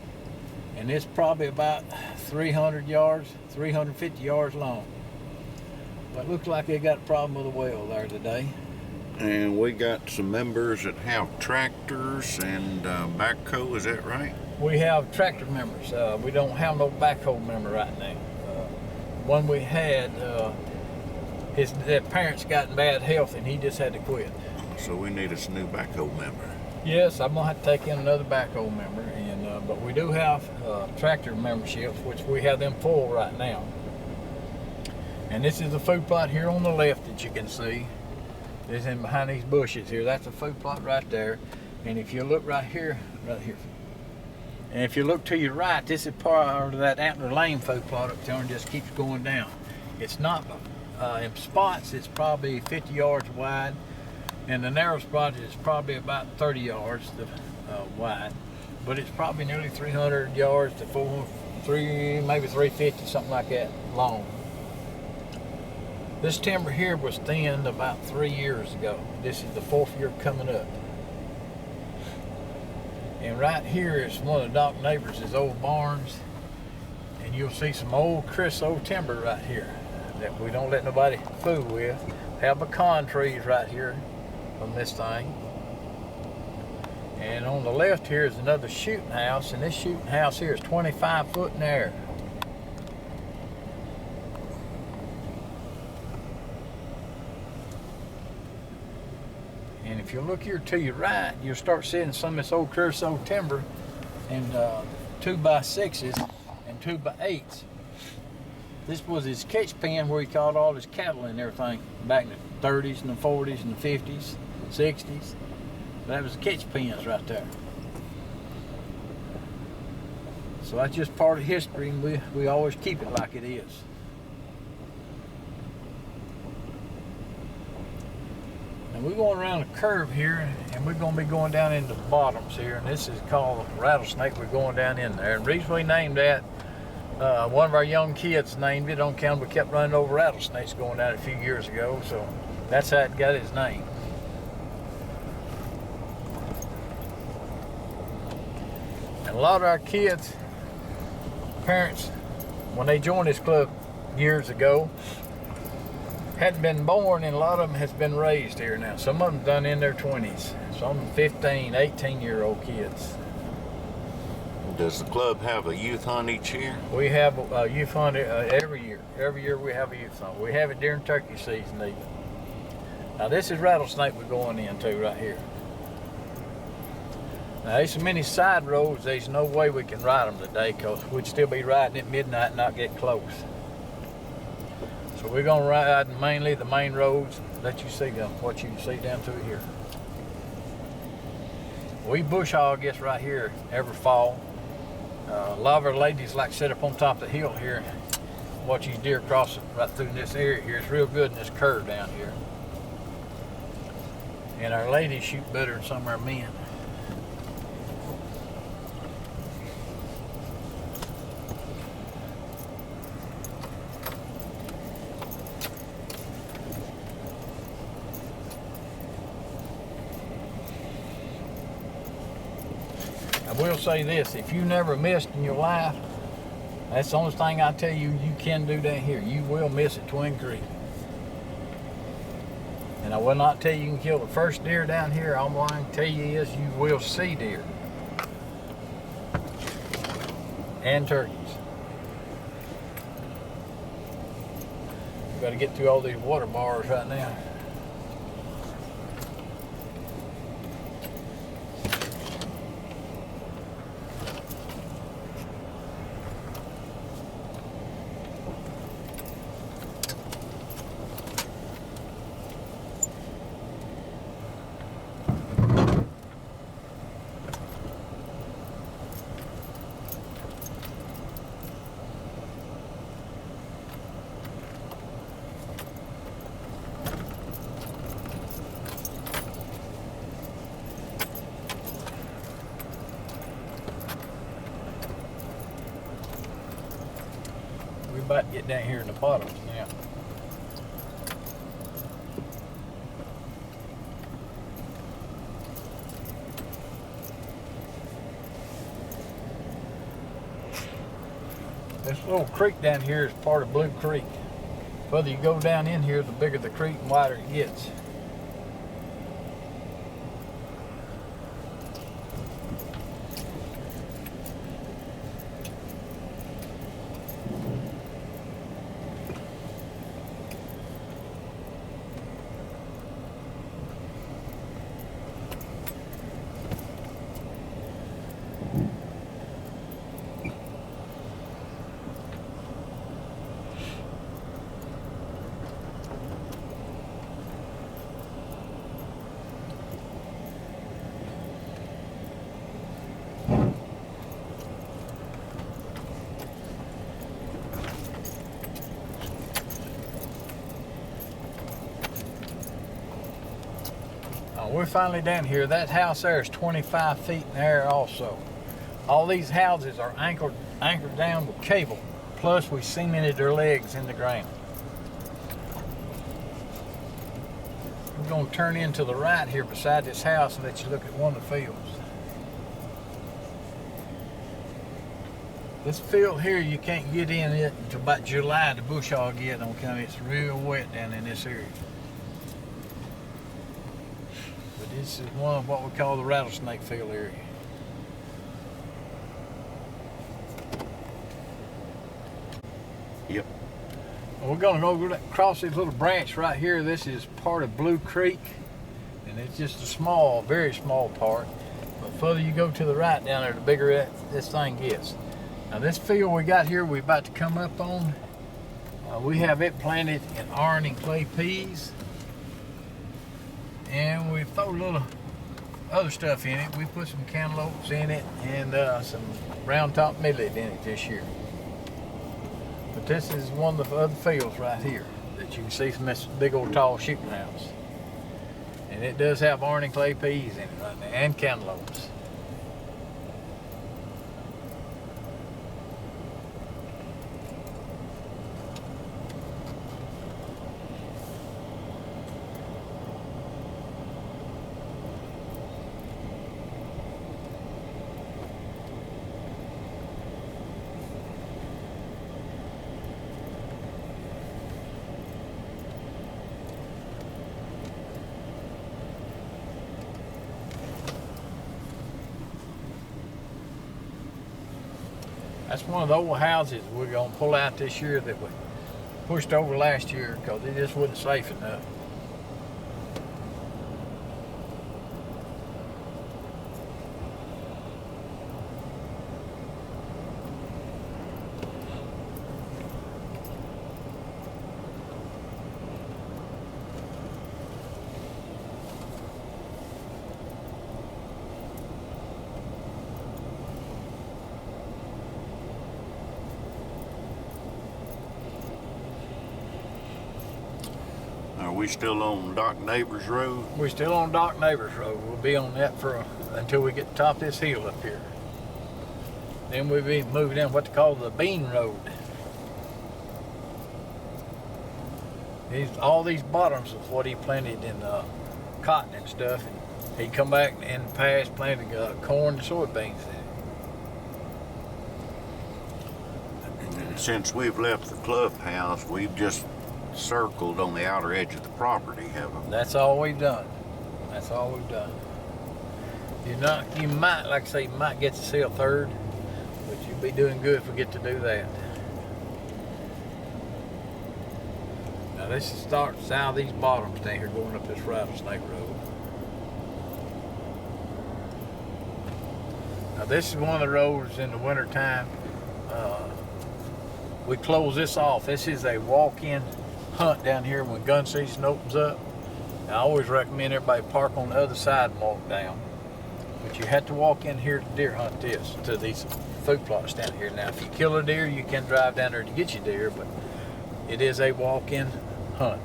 And it's probably about 300 yards, 350 yards long. But it looks like they got a problem with a well there today. And we got some members that have tractors and backhoe, is that right? We have tractor members. We don't have no backhoe member right now. One we had, his parents got in bad health and he just had to quit. So we need us a new backhoe member. Yes, I'm gonna have to take in another backhoe member, and but we do have tractor memberships, which we have them full right now. And this is the food plot here on the left that you can see. It's in behind these bushes here. That's a food plot right there. And if you look right here, and if you look to your right, this is part of that Antler Lane food plot up there and just keeps going down. It's not, in spots, it's probably 50 yards wide. And the narrow spot is probably about 30 yards wide. But it's probably nearly 300 yards to maybe 350, something like that, long. This timber here was thinned about 3 years ago. This is the 4th year coming up. And right here is one of the dock neighbors' old barns. And you'll see some old creosote timber right here that we don't let nobody fool with. Have pecan trees right here on this thing. And on the left here is another shooting house, and this shooting house here is 25 foot in the air. And if you look here to your right, you'll start seeing some of this old creosote timber and 2x6s and 2x8s. This was his catch pen where he caught all his cattle and everything back in the 30s and the 40s and the 50s, 60s. That was the catch pens right there. So that's just part of history, and we always keep it like it is. And we're going around a curve here, and we're going to be going down into the bottoms here, and this is called Rattlesnake. We're going down in there, and the reason we named that, one of our young kids named it on account we kept running over rattlesnakes going down a few years ago, so that's how it got its name. And a lot of our kids, parents, when they joined this club years ago, hadn't been born, and a lot of them has been raised here now. Some of them done in their 20s, some 15, 18-year-old kids. Does the club have a youth hunt each year? We have a youth hunt every year. Every year we have a youth hunt. We have it during turkey season even. Now this is Rattlesnake we're going into right here. Now there's so many side roads, there's no way we can ride them today because we'd still be riding at midnight and not get close. So we're gonna ride mainly the main roads, let you see them, what you can see down through here. We bush hog this right here every fall. A lot of our ladies like to sit up on top of the hill here and watch these deer cross right through this area here. It's real good in this curve down here. And our ladies shoot better than some of our men. I will say this, if you never missed in your life, that's the only thing I tell you you can do down here. You will miss at Twin Creek. And I will not tell you can kill the first deer down here. All I can tell you is you will see deer. And turkeys. We've got to get through all these water bars right now. We're about to get down here in the bottoms now. This little creek down here is part of Blue Creek. The further you go down in here, the bigger the creek and wider it gets. We're finally down here. That house there is 25 feet in the air also. All these houses are anchored down with cable, plus we cemented their legs in the ground. We're going to turn into the right here beside this house and let you look at one of the fields. This field here, you can't get in it until about July to bush hog it on account it's real wet down in this area. This is one of what we call the rattlesnake field area. Yep. We're going to go across this little branch right here. This is part of Blue Creek, and it's just a small, very small part. But the further you go to the right down there, the bigger this thing gets. Now this field we got here, we're about to come up on. We have it planted in iron and clay peas. And we throw a little other stuff in it. We put some cantaloupes in it and some brown top millet in it this year. But this is one of the other fields right here that you can see from this big old tall shooting house. And it does have Arnie clay peas in it right now, and cantaloupes. That's one of the old houses we're gonna pull out this year that we pushed over last year because it just wasn't safe enough. Are we still on Doc Neighbors Road? We're still on Doc Neighbors Road. We'll be on that until we get to the top of this hill up here. Then we'll be moving in what they call the Bean Road. All these bottoms is what he planted in cotton and stuff. And he'd come back in the past planted corn and soybeans in it. And since we've left the clubhouse, we've just circled on the outer edge of the property, haven't we? That's all we've done. That's all we've done. You might, like I say, you might get to see a third, but you'd be doing good if we get to do that. Now this is starting south of these bottoms down here going up this Rattlesnake Road. Now this is one of the roads in the winter time. We close this off. This is a walk-in hunt down here when gun season opens up. I always recommend everybody park on the other side and walk down. But you have to walk in here to deer hunt this, to these food plots down here. Now if you kill a deer, you can drive down there to get your deer, but it is a walk-in hunt.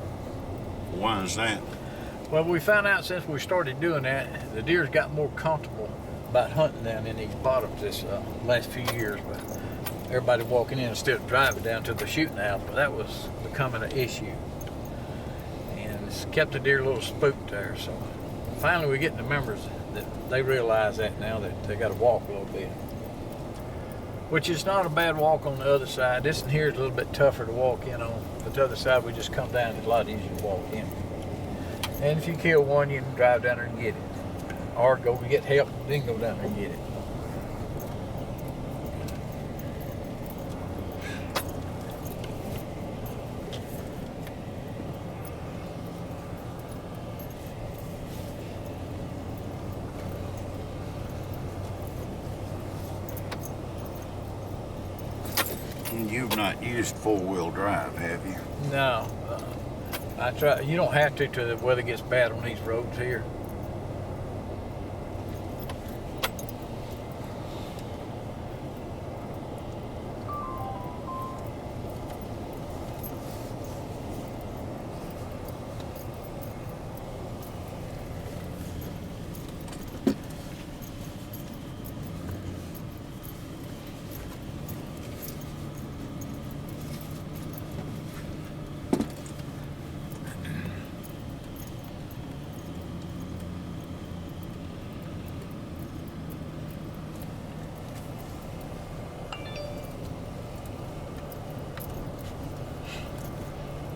Why is that? Well, we found out since we started doing that, the deer's got more comfortable about hunting down in these bottoms this last few years. But everybody walking in instead of driving down to the shooting house, but that was becoming an issue. And it's kept the deer a little spooked there. So finally we get the members that they realize that now that they got to walk a little bit. Which is not a bad walk on the other side. This in here is a little bit tougher to walk in on, but the other side we just come down, it's a lot easier to walk in. And if you kill one, you can drive down there and get it. Or go get help, then go down there and get it. You've not used four-wheel drive, have you? No, I try. You don't have to till the weather gets bad on these roads here.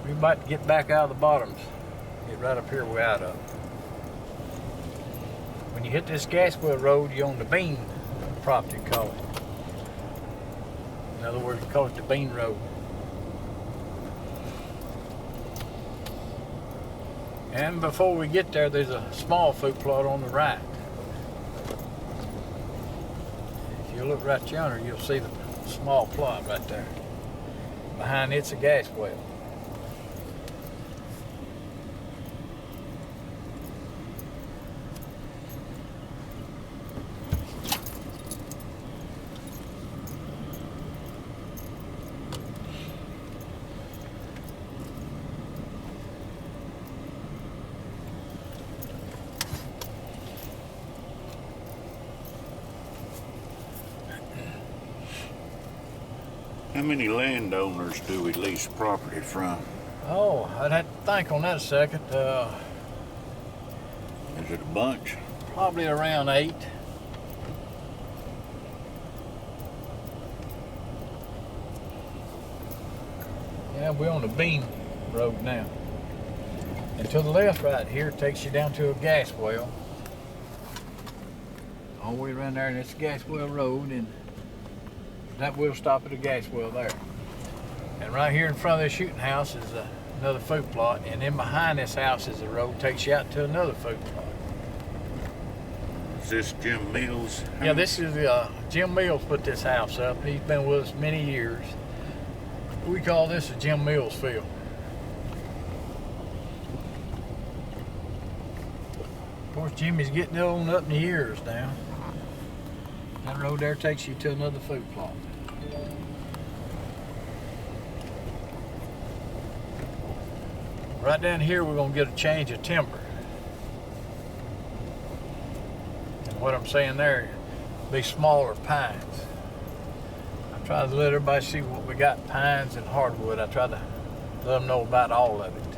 We might get back out of the bottoms. Get right up here we're out of. When you hit this Gaswell Road, you're on the Bean property, call it. In other words, we call it the Bean Road. And before we get there, there's a small food plot on the right. If you look right yonder, you'll see the small plot right there. Behind it's a gas well. How many landowners do we lease property from? Oh, I'd have to think on that a second. Is it a bunch? Probably around 8. Yeah, we're on the Bean Road now. And to the left right here takes you down to a gas well. All the way around there, and it's a gas well road, and that will stop at a gas well there. And right here in front of the shooting house is another food plot, and then behind this house is a road takes you out to another food plot. Is this Jim Mills? Yeah, this is Jim Mills put this house up. He's been with us many years. We call this a Jim Mills field. Of course, Jimmy's getting on up in the years now. That road there takes you to another food plot. Right down here, we're gonna get a change of timber. And what I'm saying there, these smaller pines. I try to let everybody see what we got, pines and hardwood. I try to let them know about all of it.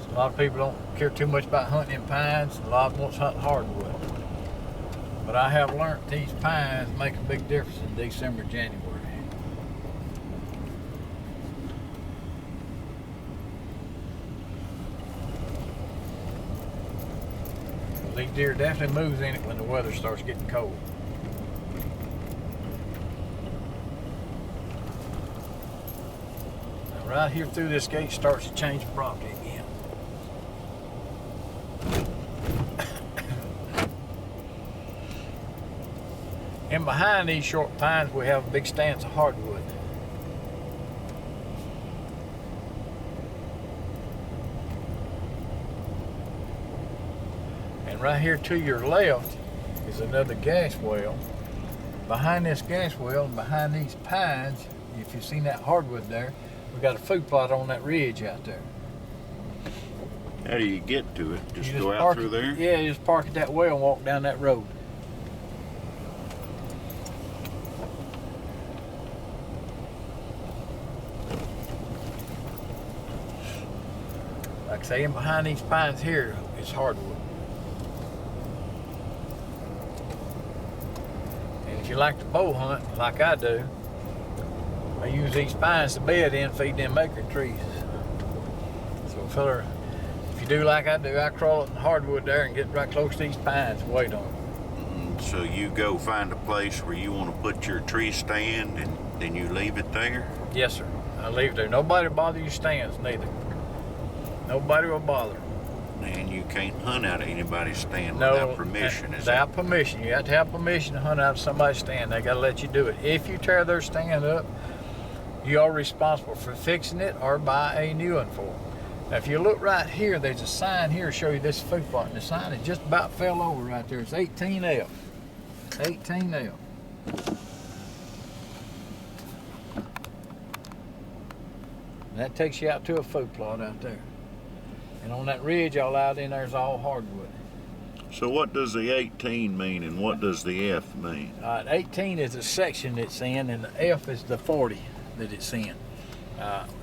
So a lot of people don't care too much about hunting in pines. A lot of them want to hunt hardwood. But I have learned these pines make a big difference in December, January. These deer definitely moves in it when the weather starts getting cold. Now right here through this gate starts to change the property again. And behind these short pines we have a big stance of hardwood. Right here to your left is another gas well. Behind this gas well and behind these pines, if you've seen that hardwood there, we got a food plot on that ridge out there. How do you get to it? Just You go out park through it- there? Yeah, you just park at that well and walk down that road. Like I say, in behind these pines here is hardwood. If you like to bow hunt, like I do, I use these pines to bed in, feed them acorn trees. So fella, if you do like I do, I crawl up in the hardwood there and get right close to these pines and wait on them. So you go find a place where you want to put your tree stand and then you leave it there? Yes, sir. I leave there. Nobody will bother your stands, neither. Nobody will bother. And you can't hunt out of anybody's stand No, without permission, is that? without permission. You have to have permission to hunt out of somebody's stand. They got to let you do it. If you tear their stand up, you are responsible for fixing it or buy a new one for them. Now, if you look right here, there's a sign here to show you this food plot. And the sign is just about fell over right there. It's 18F. 18F. That takes you out to a food plot out there. And on that ridge all out in there is all hardwood. So what does the 18 mean and what does the F mean? 18 is the section it's in, and the F is the 40 that it's in.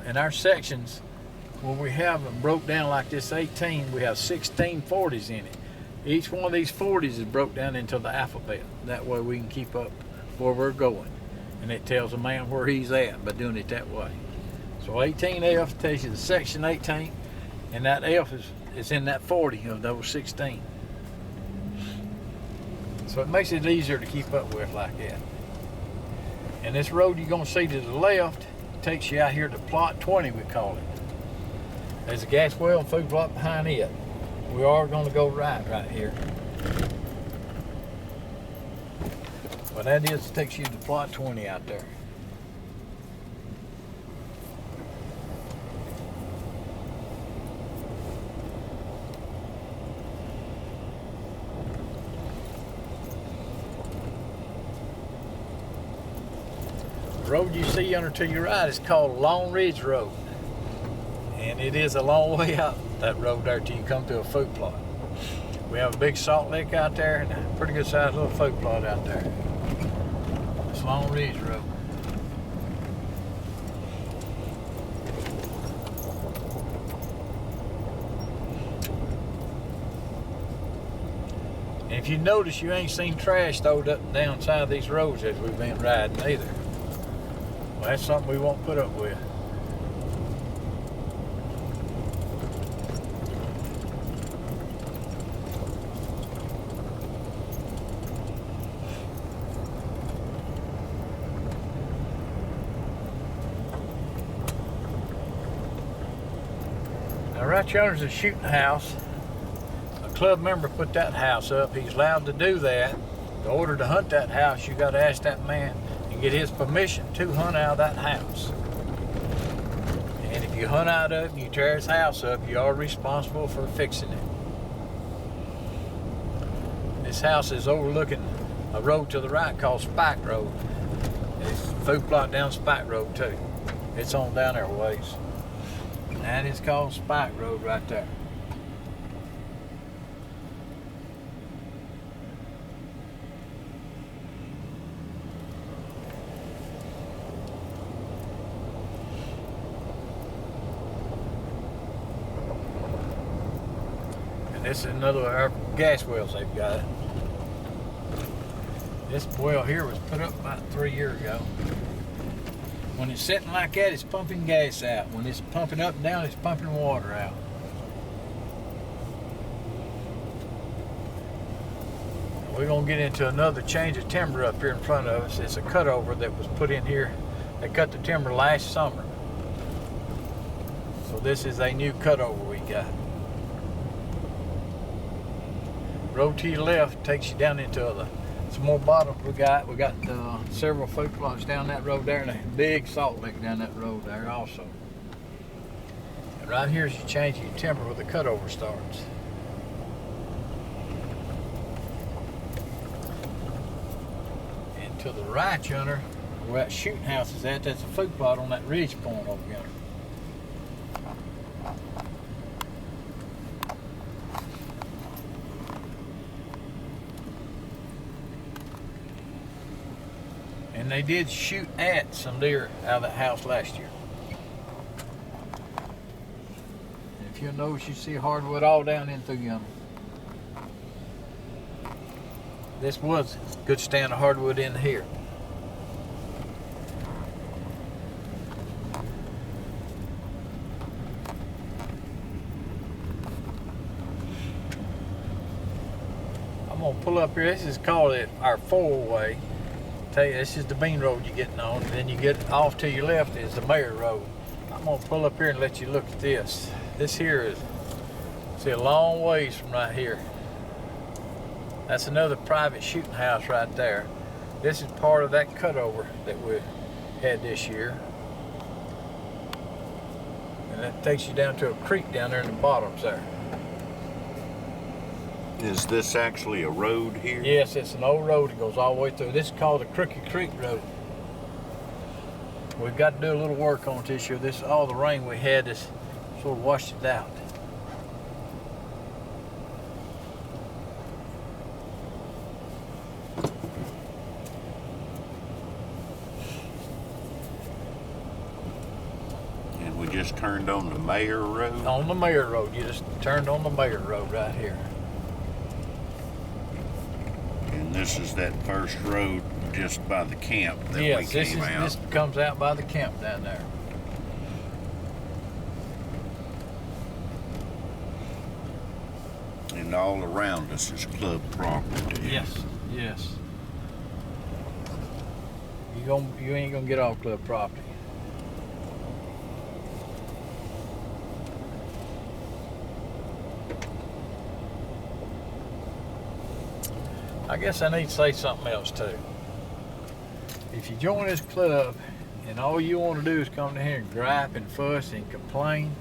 In our sections, when we have them broke down like this 18, we have 16 40s in it. Each one of these 40s is broke down into the alphabet. That way we can keep up where we're going. And it tells a man where he's at by doing it that way. So 18F tells you the section 18, and that F is in that 40 of those 16. So it makes it easier to keep up with like that. And this road you're gonna see to the left takes you out here to plot 20, we call it. There's a gas well and food plot behind it. We are gonna go right here. But that is, takes you to plot 20 out there. The road you see under to your right is called Long Ridge Road. And it is a long way out that road there till you come to a food plot. We have a big salt lick out there and a pretty good sized little food plot out there. It's Long Ridge Road. And if you notice, you ain't seen trash throwed up and down side of these roads as we've been riding either. Well, that's something we won't put up with. Now right yonder's a shooting house. A club member put that house up. He's allowed to do that. In order to hunt that house, you got to ask that man and get his permission to hunt out of that house. And if you hunt out of it and you tear his house up, you are responsible for fixing it. This house is overlooking a road to the right called Spike Road. It's a food plot down Spike Road too. It's on down there a ways. That is called Spike Road right there. And this is another of our gas wells they've got. This well here was put up about 3 years ago. When it's sitting like that, it's pumping gas out. When it's pumping up and down, it's pumping water out. We're gonna get into another change of timber up here in front of us. It's a cutover that was put in here. They cut the timber last summer. So this is a new cutover we got. Road to your left takes you down into some more bottoms we got. We got several food plots down that road there and a big salt lick down that road there also. And right here is you change your timber where the cutover starts. And to the right yonder, where that shooting house is at, that's a food plot on that ridge point over yonder. And they did shoot at some deer out of that house last year. And if you'll notice, you see hardwood all down in through yonder. This was a good stand of hardwood in here. I'm gonna pull up here. This is called our four-way. This is the Bean Road you're getting on, and then you get off to your left is the Mayor Road. I'm gonna pull up here and let you look at this. This here is, see, a long ways from right here. That's another private shooting house right there. This is part of that cutover that we had this year. And that takes you down to a creek down there in the bottoms there. Is this actually a road here? Yes, it's an old road that goes all the way through. This is called the Crooked Creek Road. We've got to do a little work on it this year. All the rain we had has sort of washed it out. And we just turned on the Mayor Road? On the Mayor Road. You just turned on the Mayor Road right here. And this is that first road just by the camp that we came out. This comes out by the camp down there. And all around us is club property. Yes, yes. You ain't gonna get off club property. I guess I need to say something else too. If you join this club and all you want to do is come down here and gripe and fuss and complain,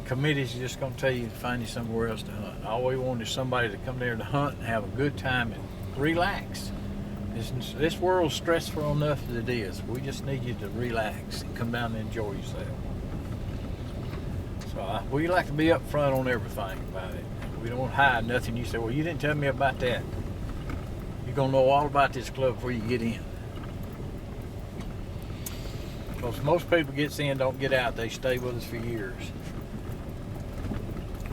committee's just going to tell you to find you somewhere else to hunt. All we want is somebody to come there to hunt and have a good time and relax. This world's stressful enough as it is. We just need you to relax and come down and enjoy yourself. So we like to be up front on everything about it. We don't hide nothing. You say, well, you didn't tell me about that. You're going to know all about this club before you get in. Because most people get in, don't get out. They stay with us for years.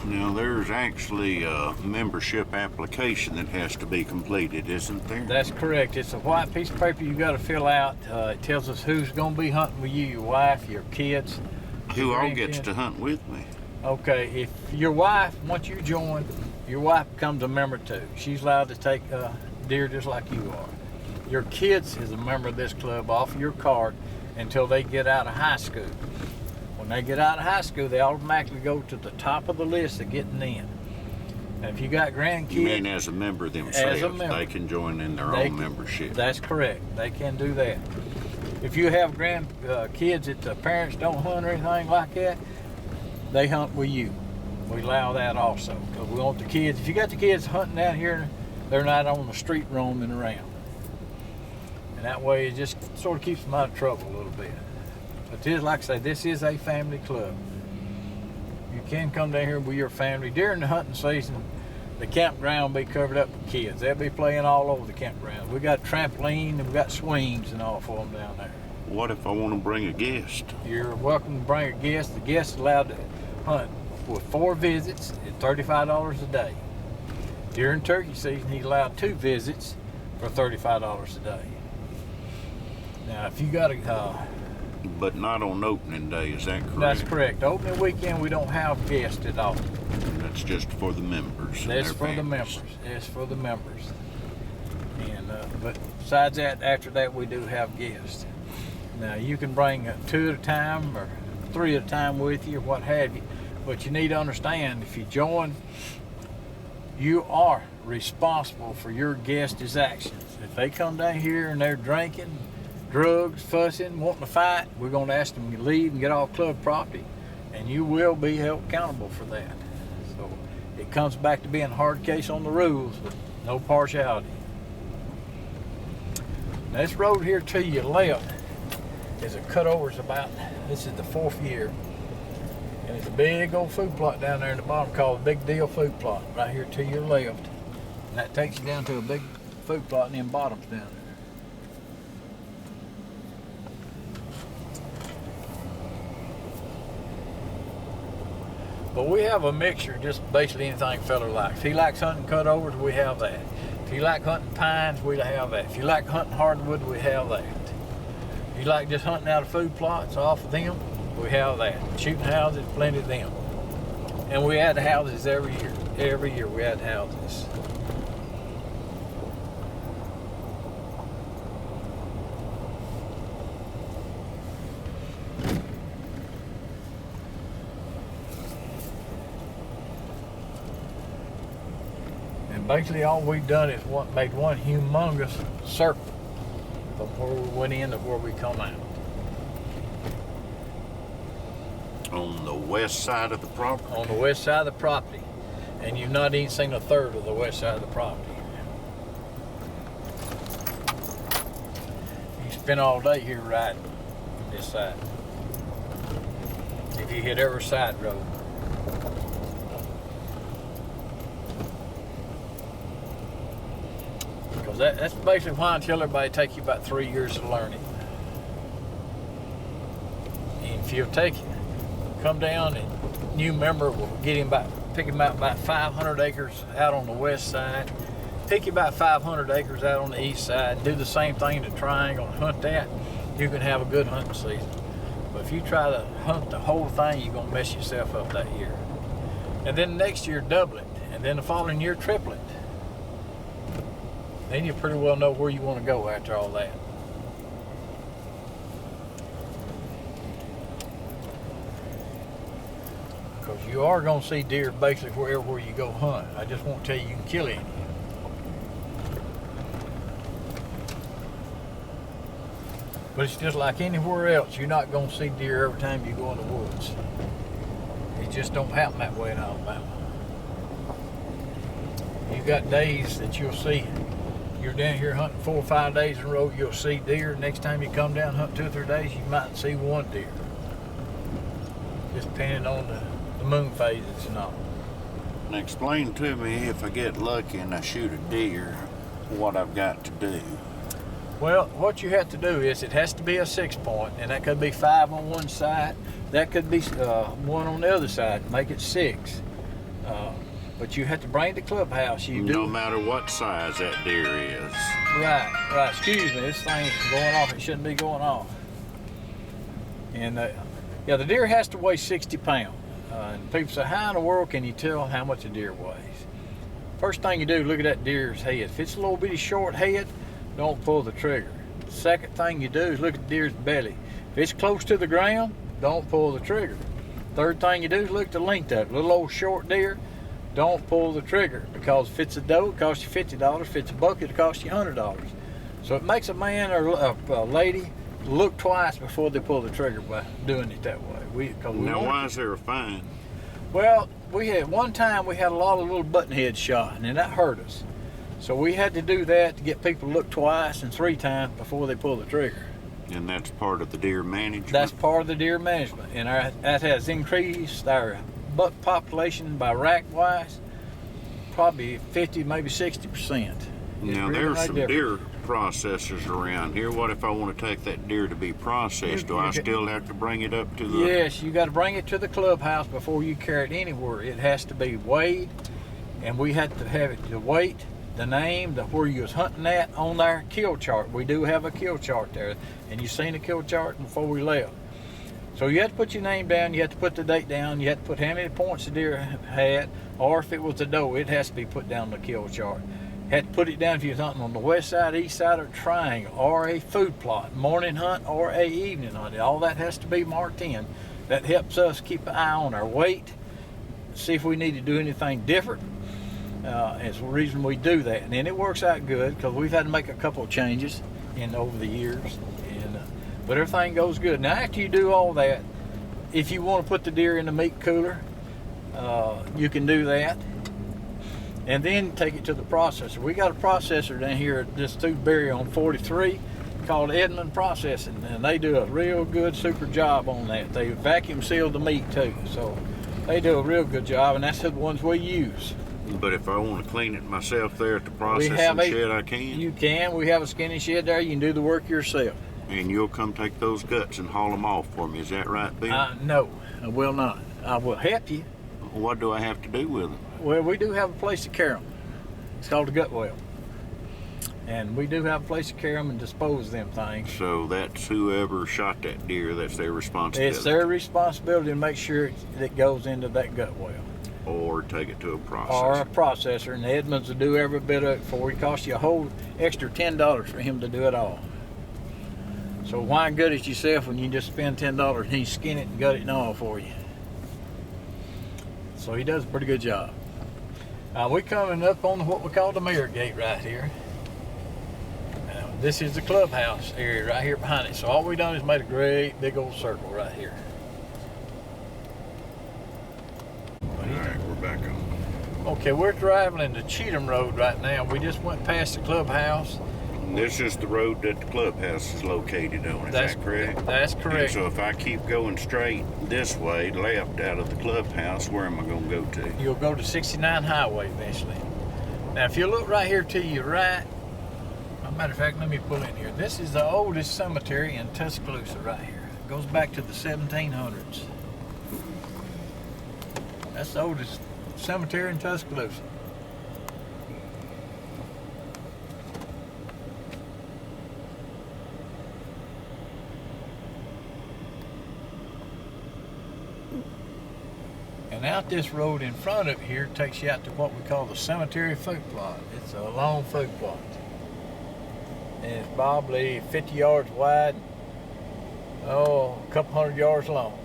Now, there's actually a membership application that has to be completed, isn't there? That's correct. It's a white piece of paper you got to fill out. It tells us who's going to be hunting with you, your wife, your kids. Who your all gets grandkids. to hunt with me? Okay, if your wife, once you join, your wife becomes a member too. She's allowed to take deer just like you are. Your kids is a member of this club off your card until they get out of high school. When they get out of high school, they automatically go to the top of the list of getting in. And if you got grandkids, You mean as a member themselves, member. they can join in their They own can- membership. that's correct. They can do that. If you have kids that the parents don't hunt or anything like that, they hunt with you. We allow that also. Because we want the kids, if you got the kids hunting out here, they're not on the street roaming around. And that way it just sort of keeps them out of trouble a little bit. But this, like I say, this is a family club. You can come down here with your family. During the hunting season, the campground will be covered up with kids. They'll be playing all over the campground. We got trampoline and we got swings and all for them down there. What if I want to bring a guest? You're welcome to bring a guest. The guest is allowed to hunt with 4 visits at $35 a day. During turkey season, he's allowed 2 visits for $35 a day. Now, if you got a, But not on opening day, is that correct? that's correct. Opening weekend, we don't have guests at all. That's just for the members. and That's their for the families. members. It's for the members. And but besides that, after that, we do have guests. Now you can bring 2 at a time or 3 at a time with you, or what have you. But you need to understand, if you join, you are responsible for your guests' actions. If they come down here and they're drinking, drugs, fussing, wanting to fight, we're going to ask them to leave and get off club property, and you will be held accountable for that. So it comes back to being a hard case on the rules with no partiality. Now, this road here to your left is a cutover's about, this is the 4th year, and it's a big old food plot down there in the bottom called the Big Deal Food Plot, right here to your left. And that takes you down to a big food plot and then bottoms down there. But we have a mixture, just basically anything fella likes. If he likes hunting cutovers, we have that. If you like hunting pines, we have that. If you like hunting hardwood, we have that. If you like just hunting out of food plots off of them, we have that. Shooting houses, plenty of them. And we add houses every year. Every year we add houses. And basically all we've done is made one humongous circle from where we went in to where we come out. On the west side of the property? On the west side of the property. And you've not even seen a third of the west side of the property. You spend all day here riding this side. If you hit every side road. Because that's basically why I tell everybody it takes you about 3 years to learn it. And if you'll come down and new member will pick him out about 500 acres out on the west side, pick you about 500 acres out on the east side, do the same thing to Triangle and hunt that, you can have a good hunting season. But if you try to hunt the whole thing, you're gonna mess yourself up that year. And then next year double it, and then the following year triple it. Then you pretty well know where you want to go after all that. Because you are going to see deer basically wherever you go hunt. I just won't tell you you can kill any. But it's just like anywhere else. You're not going to see deer every time you go in the woods. It just don't happen that way in Alabama. You got days that you'll see. You're down here hunting 4 or 5 days in a row, you'll see deer. Next time you come down hunt 2 or 3 days, you might see 1 deer. Just depending on the moon phases and all. Now explain to me, if I get lucky and I shoot a deer, what I've got to do. Well, what you have to do is it has to be a 6 point, and that could be 5 on one side. That could be 1 on the other side. Make it 6. But you have to bring it to clubhouse. You No do. matter what size that deer is. Right. Excuse me. This thing is going off. It shouldn't be going off. And yeah, the deer has to weigh 60 pounds. And people say, how in the world can you tell how much a deer weighs? First thing you do, look at that deer's head. If it's a little bitty short head, don't pull the trigger. Second thing you do is look at the deer's belly. If it's close to the ground, don't pull the trigger. Third thing you do is look at the length of it. Little old short deer, don't pull the trigger, because if it's a doe, it costs you $50. If it's a buck, it costs you $100. So it makes a man or a lady look twice before they pull the trigger by doing it that way. Now, why is there a fine? Well, one time we had a lot of little button heads shot, and that hurt us. So we had to do that to get people to look twice and 3 times before they pull the trigger. And that's part of the deer management? That's part of the deer management, and that has increased our buck population by rack-wise probably 50, maybe 60%. Now, there's some deer processors around here. What if I want to take that deer to be processed? Do I still have to bring it up to the... Yes, you got to bring it to the clubhouse before you carry it anywhere. It has to be weighed, and we have to have it, the weight, the name, where you was hunting at on our kill chart. We do have a kill chart there, and you seen the kill chart before we left. So you have to put your name down, you have to put the date down, you have to put how many points the deer had, or if it was a doe, it has to be put down on the kill chart. Had to put it down if you're hunting on the west side, east side, or triangle, or a food plot, morning hunt, or a evening hunt. All that has to be marked in. That helps us keep an eye on our weight, see if we need to do anything different. It's the reason we do that, and then it works out good, because we've had to make a couple of changes over the years, but everything goes good. Now, after you do all that, if you want to put the deer in the meat cooler, you can do that, and then take it to the processor. We got a processor down here at this Tewksbury on 43 called Edmund Processing, and they do a real good, super job on that. They vacuum seal the meat too, so they do a real good job, and that's the ones we use. But if I want to clean it myself there at the processing shed, I can? You can. We have a skinning shed there. You can do the work yourself. And you'll come take those guts and haul them off for me. Is that right, Bill? No, I will not. I will help you. What do I have to do with them? Well, we do have a place to carry them. It's called a gut well. And we do have a place to carry them and dispose of them things. So that's whoever shot that deer, that's their responsibility? It's their responsibility to make sure it goes into that gut well. Or take it to a processor. Or a processor, and Edmunds will do every bit of it for you. It costs you a whole extra $10 for him to do it all. So why gut it yourself when you just spend $10 and he skin it and gut it and all for you? So he does a pretty good job. We're coming up on what we call the mirror gate right here. This is the clubhouse area right here behind it. So all we done is made a great big old circle right here. Alright, we're back on. Okay, we're driving into Cheatham Road right now. We just went past the clubhouse. This is the road that the clubhouse is located on, is that correct? That's correct. And so if I keep going straight this way, left out of the clubhouse, where am I going to go to? You'll go to 69 Highway eventually. Now, if you look right here to your right, as a matter of fact, let me pull in here. This is the oldest cemetery in Tuscaloosa right here. It goes back to the 1700s. That's the oldest cemetery in Tuscaloosa. And out this road in front of here takes you out to what we call the cemetery food plot. It's a long food plot. And it's probably 50 yards wide, a couple hundred yards long.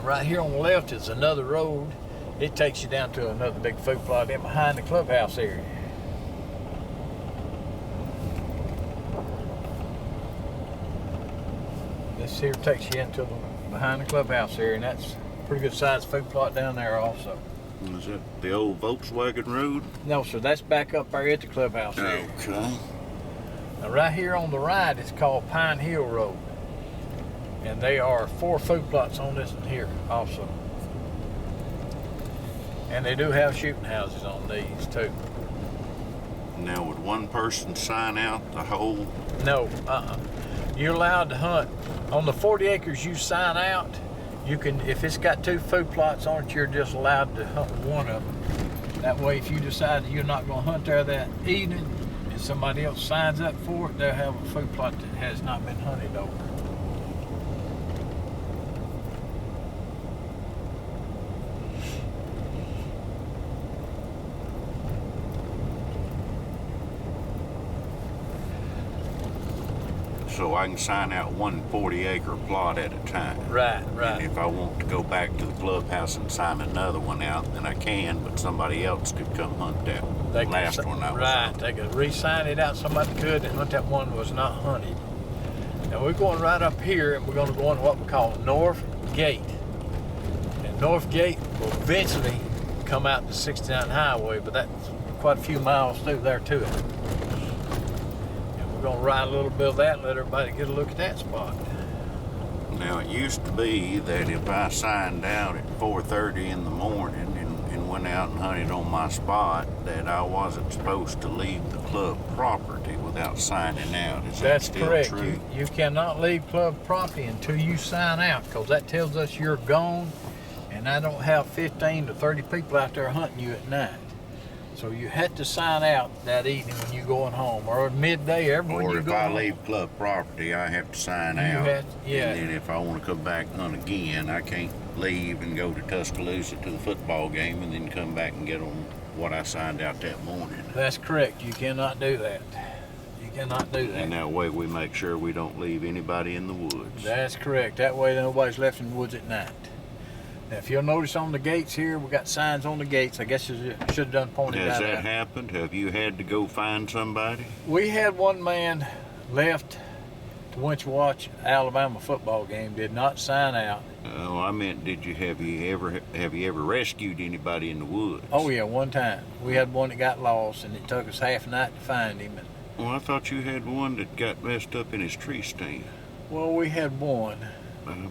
Right here on the left is another road. It takes you down to another big food plot in behind the clubhouse area. This here takes you into behind the clubhouse area, and that's a pretty good sized food plot down there also. Is that the old Volkswagen Road? No, sir, that's back up there at the clubhouse area. Okay. Now right here on the right is called Pine Hill Road. And there are 4 food plots on this one here also. And they do have shooting houses on these too. Now, would one person sign out the whole? No, you're allowed to hunt. On the 40 acres you sign out, you can, if it's got 2 food plots on it, you're just allowed to hunt one of them. That way, if you decide that you're not going to hunt there that evening, and somebody else signs up for it, they'll have a food plot that has not been hunted over. So I can sign out one 40-acre plot at a time. Right, And right. if I want to go back to the clubhouse and sign another one out, then I can, but somebody else could come hunt that They last could, one I was right, on. they could re-sign it out, somebody could, and hunt that one was not hunted. Now we're going right up here, and we're going to go on what we call North Gate. And North Gate will eventually come out to 69 Highway, but that's quite a few miles through there to it. And we're going to ride a little bit of that and let everybody get a look at that spot. Now, it used to be that if I signed out at 4:30 in the morning and went out and hunted on my spot, that I wasn't supposed to leave the club property without signing out. Is that That's still correct. true? You cannot leave club property until you sign out, because that tells us you're gone, and I don't have 15 to 30 people out there hunting you at night. So you had to sign out that evening when you're going home, or midday, everyone Or you if go I home. leave club property, I have to sign You out. have to- yeah. And then if I want to come back and hunt again, I can't leave and go to Tuscaloosa to the football game and then come back and get on what I signed out that morning. That's correct. You cannot do that. You cannot do that. And that way we make sure we don't leave anybody in the woods. That's correct. That way nobody's left in the woods at night. Now, if you'll notice on the gates here, we got signs on the gates. I guess you should have done pointed Has out. that happened? Have you had to go find somebody? We had one man left to Winchell-Watch Alabama football game, did not sign out. Oh, I meant, have you ever rescued anybody in the woods? Oh yeah, one time. We had one that got lost, and it took us half a night to find him. And, Well, I thought you had one that got messed up in his tree stand. well, we had one.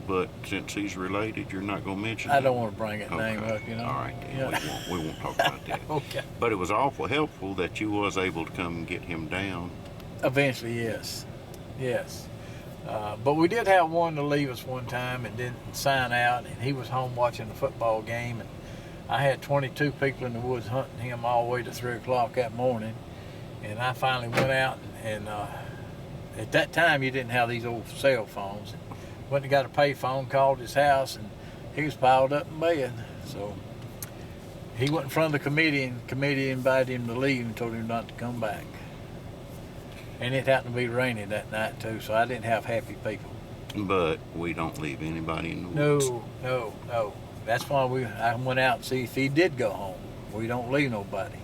But since he's related, you're not going to mention I that? don't want to bring that name Okay. up, you know. All right, then. Yeah. We won't talk about that. Okay. But it was awful helpful that you was able to come and get him down. Eventually, yes. Yes. But we did have one to leave us one time and didn't sign out, and he was home watching the football game, and I had 22 people in the woods hunting him all the way to 3 o'clock that morning, and I finally went out, and at that time you didn't have these old cell phones. Went and got a pay phone, called his house, and he was piled up in bed. So he went in front of the committee, and the committee invited him to leave and told him not to come back. And it happened to be raining that night too, so I didn't have happy people. But we don't leave anybody in the woods. No. That's why I went out and see if he did go home. We don't leave nobody.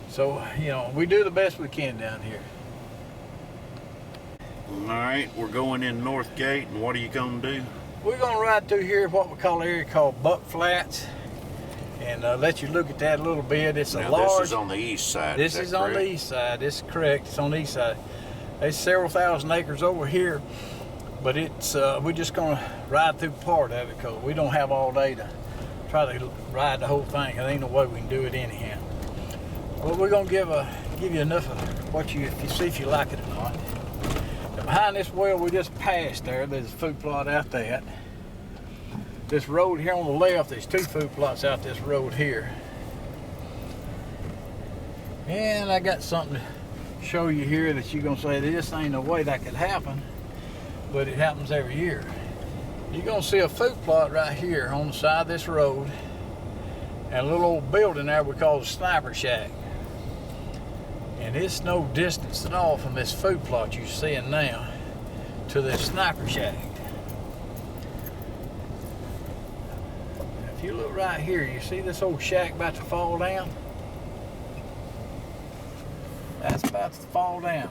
So, you know, we do the best we can down here. All right, we're going in North Gate, and what are you going to do? We're gonna ride through here, what we call an area called Buck Flats, and let you look at that a little bit. It's Now, a large. this is on the east side. This is is that on the correct? east side. This is correct. It's on the east side. There's several thousand acres over here, but it's we're just gonna ride through part of it because we don't have all day to try to ride the whole thing. There ain't no way we can do it anyhow. But we're gonna give you enough of what you see if you like it or not. Now, behind this well we just passed there's a food plot out there. This road here on the left, there's 2 food plots out this road here. And I got something to show you here that you're gonna say this ain't no way that could happen, but it happens every year. You're gonna see a food plot right here on the side of this road, and a little old building there we call the Sniper Shack. And it's no distance at all from this food plot you're seeing now to this Sniper Shack. If you look right here, you see this old shack about to fall down? That's about to fall down.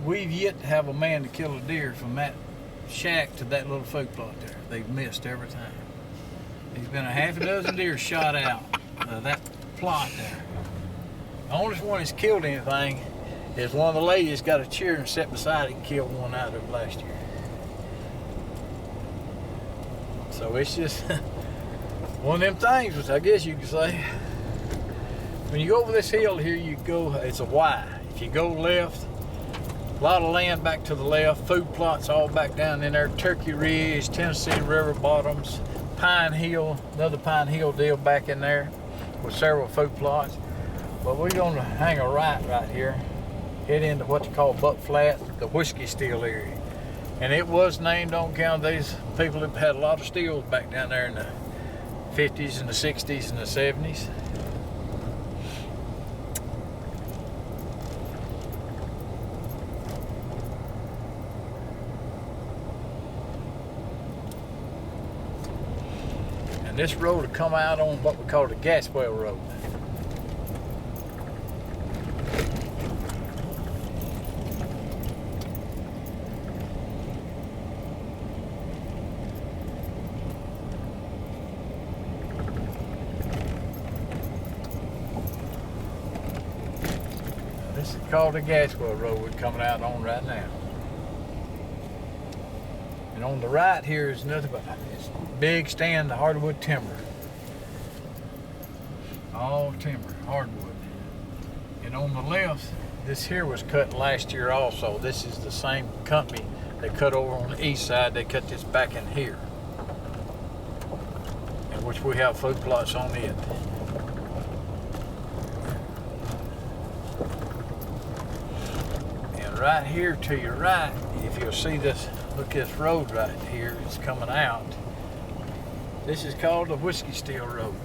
We've yet to have a man to kill a deer from that shack to that little food plot there. They've missed every time. There's been a half a dozen deer shot out of that plot there. The only one that's killed anything is one of the ladies got a chair and sat beside it and killed one out of it last year. So it's just One of them things, which I guess you could say, when you go over this hill here, you go, it's a Y. If you go left, a lot of land back to the left, food plots all back down in there, Turkey Ridge, Tennessee River bottoms, Pine Hill, another Pine Hill deal back in there with several food plots. But we're gonna hang a right here, head into what they call Buck Flat, the whiskey still area. And it was named on account of these people that had a lot of stills back down there in the 50s and the 60s and the 70s. And this road will come out on what we call the Gaswell Road. This is called the Gaswell Road we're coming out on right now. And on the right here is nothing but this big stand of hardwood timber. All timber, hardwood. And on the left, this here was cut last year also. This is the same company they cut over on the east side. They cut this back in here, in which we have food plots on it. And right here to your right, if you'll see this, look at this road right here, it's coming out. This is called the Whiskey Still Road.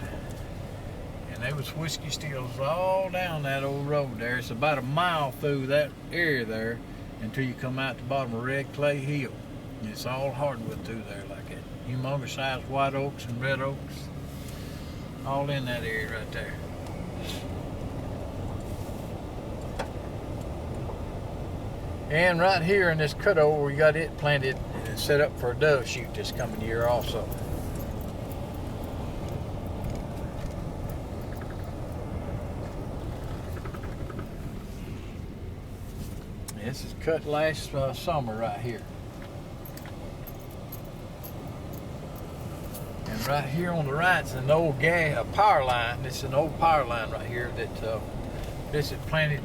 And there was whiskey stills all down that old road there. It's about a mile through that area there until you come out the bottom of Red Clay Hill. And it's all hardwood through there like that. Humongous sized white oaks and red oaks. All in that area right there. And right here in this cutover, we got it planted and set up for a dove shoot this coming year also. This is cut last summer right here. And right here on the right is an old power line. This is an old power line right here that this is planted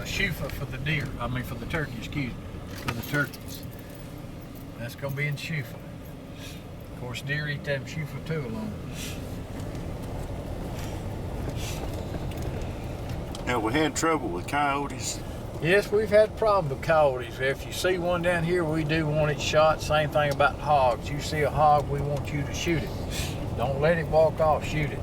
shufa for the deer. I mean for the turkey, excuse me, for the turkeys. That's gonna be in shufa. Of course, deer eat them shufa too along. Have we had trouble with coyotes? Yes, we've had problems with coyotes. If you see one down here, we do want it shot. Same thing about hogs. You see a hog, we want you to shoot it. Don't let it walk off, shoot it.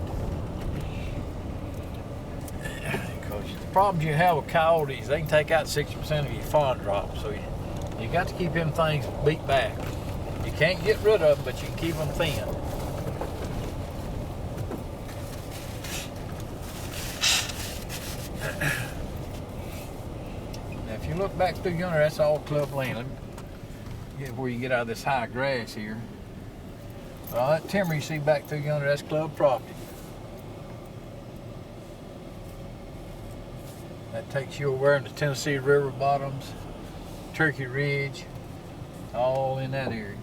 Because the problems you have with coyotes, they can take out 60% of your fawn drop. So you got to keep them things beat back. You can't get rid of them, but you can keep them thin. If you look back through yonder, that's all club land. Let me get where you get out of this high grass here. All that timber you see back through yonder, that's club property. That takes you over in the Tennessee River bottoms, Turkey Ridge, all in that area.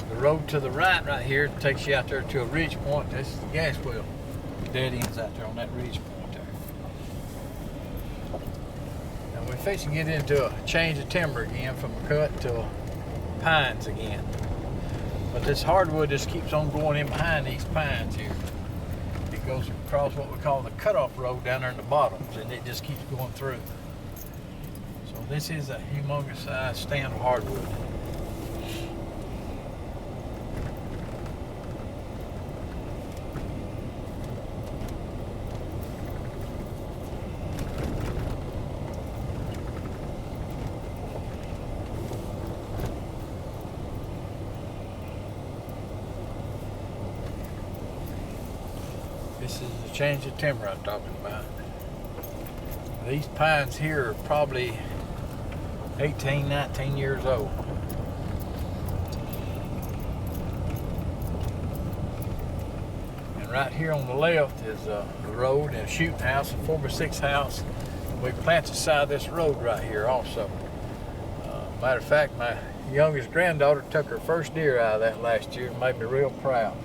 The road to the right here takes you out there to a ridge point. This is the gas well. Dead ends out there on that ridge point there. And we're fixing to get into a change of timber again from a cut to pines again. But this hardwood just keeps on going in behind these pines here. It goes across what we call the cutoff road down there in the bottoms, and it just keeps going through. So this is a humongous size stand of hardwood. This is the change of timber I'm talking about. These pines here are probably 18, 19 years old. And right here on the left is the road and a shooting house, a 4x6 house. We planted the side of this road right here also. Matter of fact, youngest granddaughter took her first deer out of that last year and made me real proud.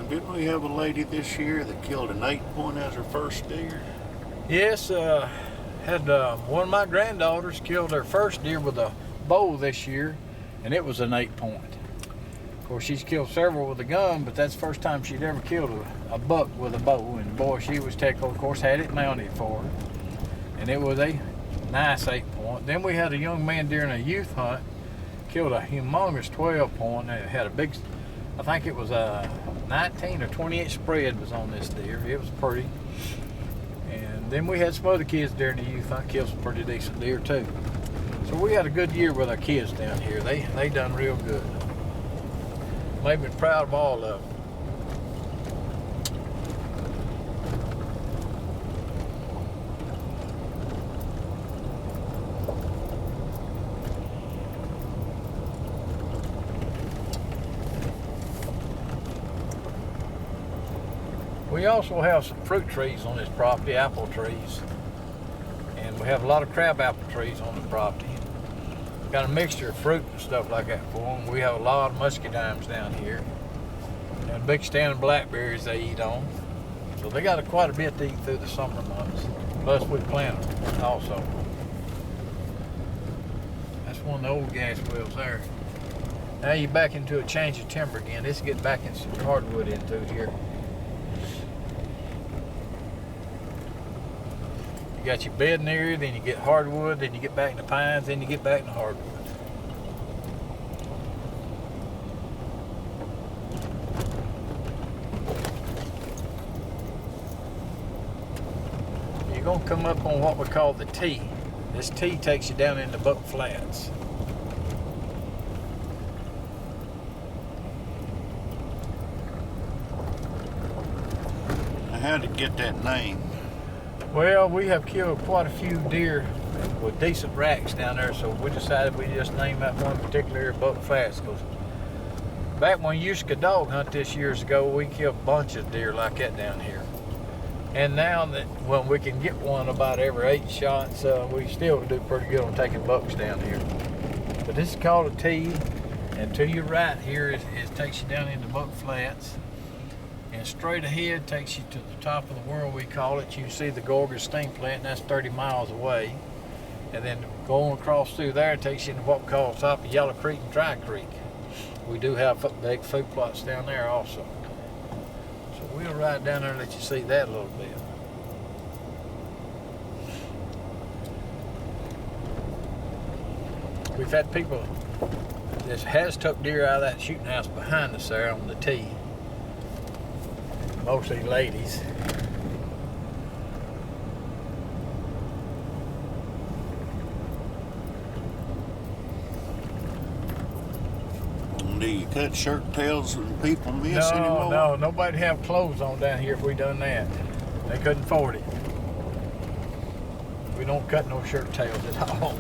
Didn't we have a lady this year that killed an 8-point as her first deer? Yes, had one of my granddaughters killed her first deer with a bow this year, and it was an 8-point. Of course, she's killed several with a gun, but that's the first time she'd ever killed a buck with a bow. And boy, she was tickled. Of course, had it mounted for her, and it was a nice 8-point. Then we had a young man during a youth hunt killed a humongous 12-point, and it had a big, I think it was a 19 or 28 spread was on this deer. It was pretty. And then we had some other kids during the youth hunt kill some pretty decent deer too. So we had a good year with our kids down here. They done real good. Made me proud of all of them. We also have some fruit trees on this property, apple trees. And we have a lot of crab apple trees on the property. Got a mixture of fruit and stuff like that for them. We have a lot of muscadines down here. And a big stand of blackberries they eat on. So they got quite a bit to eat through the summer months. Plus we plant them also. That's one of the old gas wells there. Now you're back into a change of timber again. This is getting back in some hardwood into here. You got your bedding area, then you get hardwood, then you get back into pines, then you get back into hardwood. You're going to come up on what we call the T. This T takes you down into Buck Flats. How did it get that name? Well, we have killed quite a few deer with decent racks down there, so we decided we just name that one particular Buck Flats. Because back when we used to dog hunt this years ago, we killed a bunch of deer like that down here. And now that when we can get one about every 8 shots, we still do pretty good on taking bucks down here. But this is called a T, and to your right here it takes you down into Buck Flats. And straight ahead takes you to the top of the world, we call it. You see the Gorgas steam plant, and that's 30 miles away. And then going across through there takes you to what we call the top of Yellow Creek and Dry Creek. We do have big food plots down there also. So we'll ride down there and let you see that a little bit. We've had people that has took deer out of that shooting house behind us there on the T. Mostly ladies. Do you cut shirt tails and people miss anymore? No, nobody have clothes on down here if we done that. They couldn't afford it. We don't cut no shirt tails at all.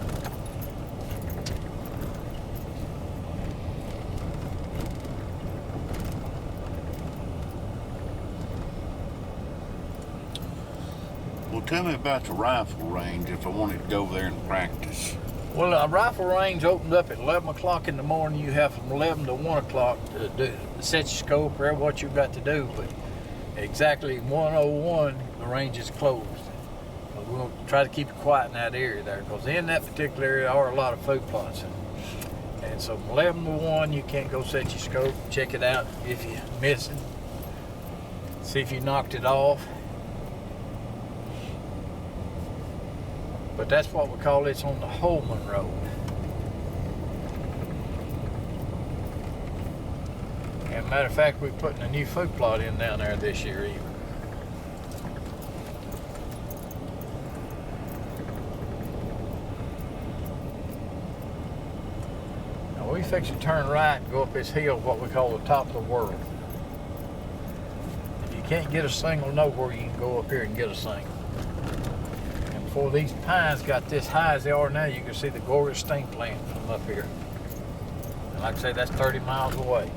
Well, tell me about the rifle range if I wanted to go there and practice. Well, a rifle range opened up at 11 o'clock in the morning. You have from 11 to 1 o'clock to set your scope or what you've got to do. But exactly 1:01, the range is closed. But we'll try to keep it quiet in that area there, because in that particular area are a lot of food plots. And so from 11 to 1, you can't go set your scope, check it out if you're missing. See if you knocked it off. But that's what we call it's on the Holman Road. And matter of fact, we're putting a new food plot in down there this year even. Now we fix to turn right and go up this hill, what we call the top of the world. If you can't get a single nowhere, you can go up here and get a single. before these pines got this high as they are now, you can see the Gorgas steam plant from up here. And like I say, that's 30 miles away.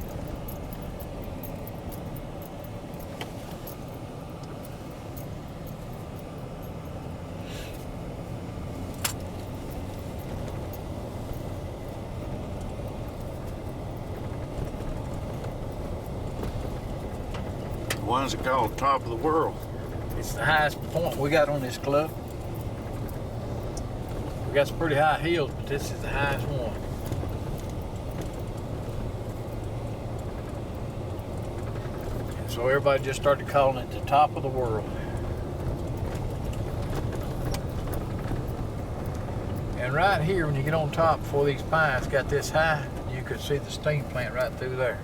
Why is it called top of the world? It's the highest point we got on this club. We got some pretty high hills, but this is the highest one. And so everybody just started calling it the top of the world. And right here, when you get on top before these pines got this high, you could see the steam plant right through there.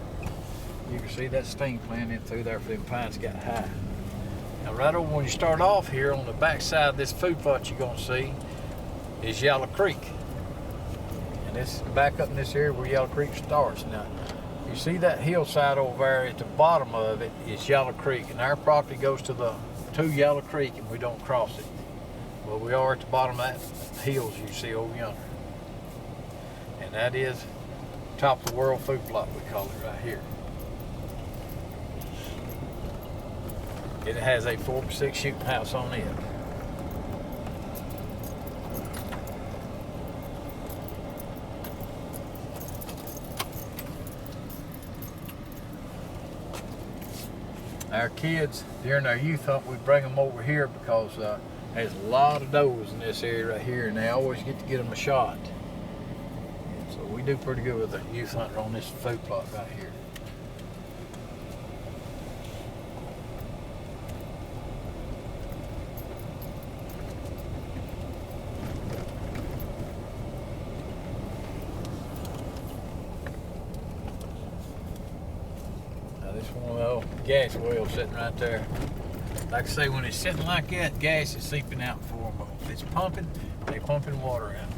You can see that steam plant in through there for them pines got high. Now right over when you start off here on the back side of this food plot you're gonna see is Yellow Creek. And this back up in this area where Yellow Creek starts. Now you see that hillside over there at the bottom of it is Yellow Creek, and our property goes to Yellow Creek and we don't cross it. Well, we are at the bottom of that hills you see over yonder. And that is top of the world food plot, we call it right here. It has a 4x6 shooting house on it. Our kids, during our youth hunt, we bring them over here because there's a lot of does in this area right here, and they always get to get them a shot. And so we do pretty good with the youth hunter on this food plot right here. One of those gas wells sitting right there. Like I say, when it's sitting like that, gas is seeping out for them. If it's pumping, they're pumping water out.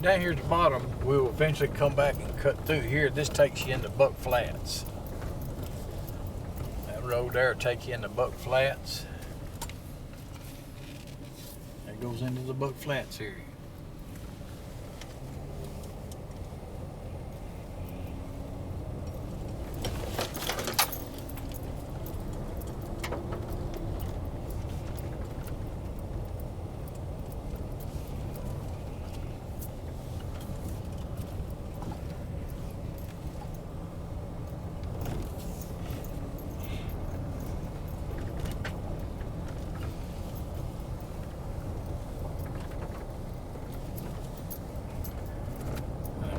Down here at the bottom, we'll eventually come back and cut through here. This takes you into Buck Flats. That road there will take you into Buck Flats. That goes into the Buck Flats area.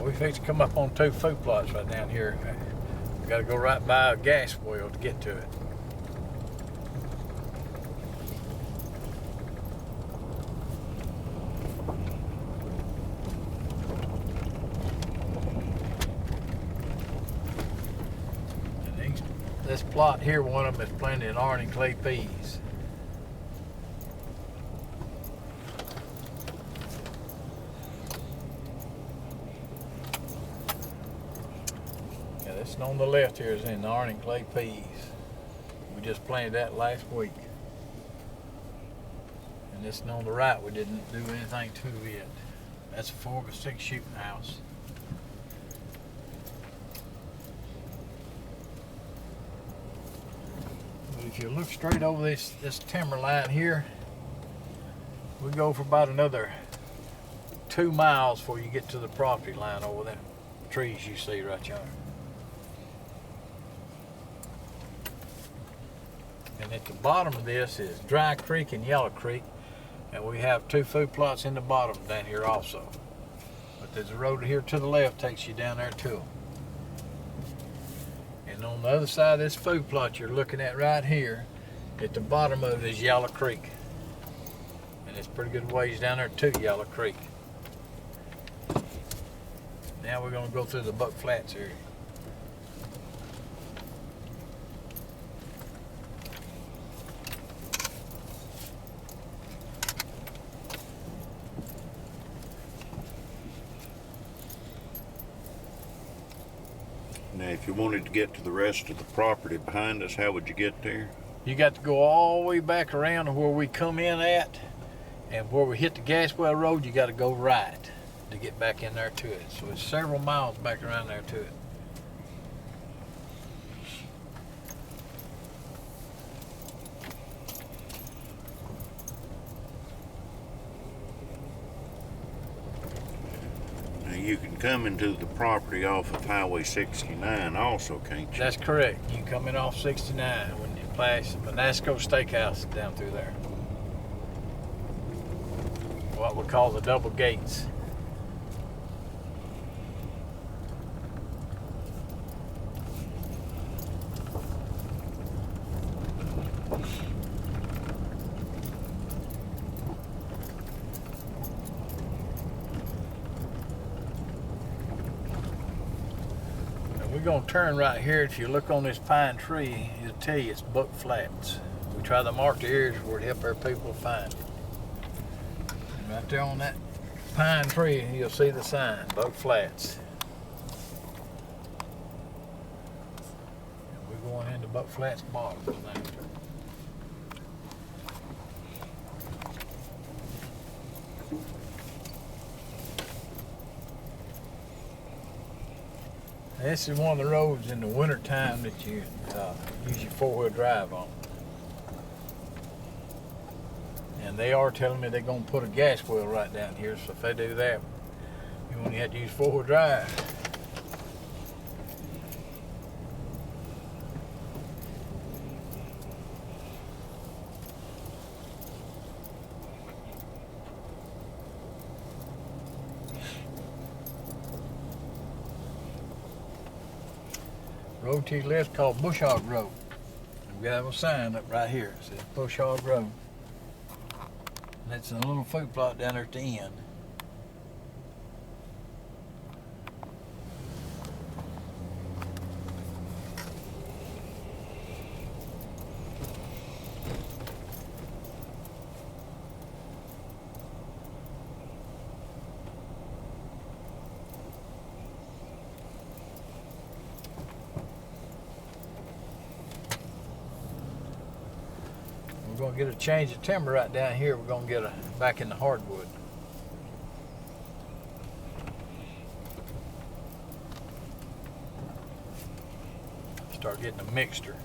We fix to come up on two food plots right down here. We got to go right by a gas well to get to it. And this plot here, one of them is planted in orange and clay peas. This on the left here is in orange and clay peas. We just planted that last week. And this on the right, we didn't do anything to it. That's a 4x6 shooting house. But if you look straight over this timber line here, we go for about another 2 miles before you get to the property line over there. Trees you see right yonder. And at the bottom of this is Dry Creek and Yellow Creek. And we have 2 food plots in the bottom down here also. But there's a road here to the left takes you down there to them. And on the other side of this food plot you're looking at right here, at the bottom of it is Yellow Creek. And it's pretty good ways down there to Yellow Creek. Now we're going to go through the Buck Flats area. Now, if you wanted to get to the rest of the property behind us, how would you get there? You got to go all the way back around to where we come in at, and where we hit the Gaswell Road, you got to go right to get back in there to it. So it's several miles back around there to it. Now, you can come into the property off of Highway 69 also, can't you? That's correct. You come in off 69 when you pass Manasco Steakhouse down through there. What we call the double gates. We're going to turn right here. If you look on this pine tree, it'll tell you it's Buck Flats. We try to mark the areas where it help our people find it. And right there on that pine tree, you'll see the sign, Buck Flats. And we're going into Buck Flats bottom now. This is one of the roads in the winter time that you use your 4-wheel drive on. And they are telling me they're going to put a gas well right down here, so if they do that, you only have to use 4-wheel drive. Road to your left called Bush Hog Road. We have a sign up right here. It says Bush Hog Road. And that's a little food plot down there at the end. We're going to get a change of timber right down here. We're going to get back in the hardwood. Start getting a mixture.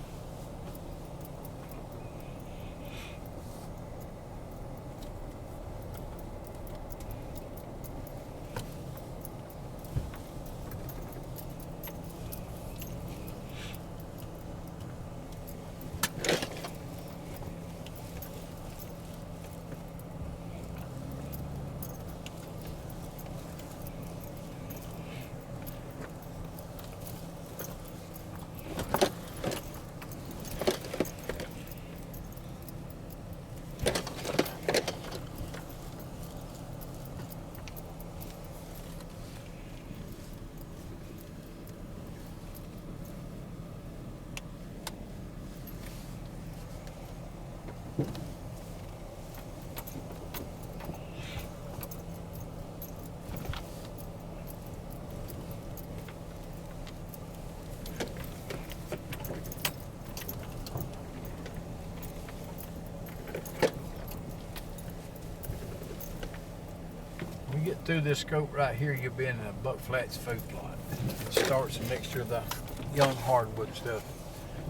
Get through this scope right here, you'll be in a Buck Flats food plot. It starts a mixture of the young hardwood stuff.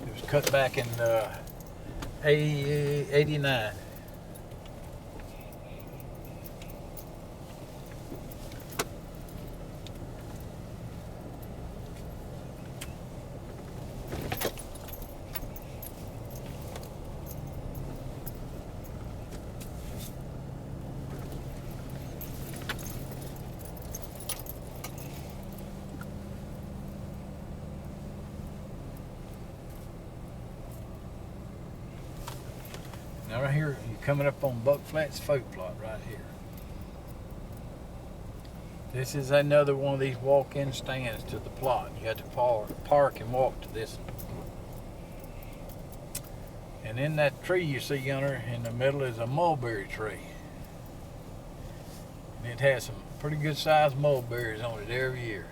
It was cut back in 89. here, you're coming up on Buck Flats food plot right here. This is another one of these walk-in stands to the plot. You have to park and walk to this one. And in that tree you see yonder in the middle is a mulberry tree. And it has some pretty good sized mulberries on it every year.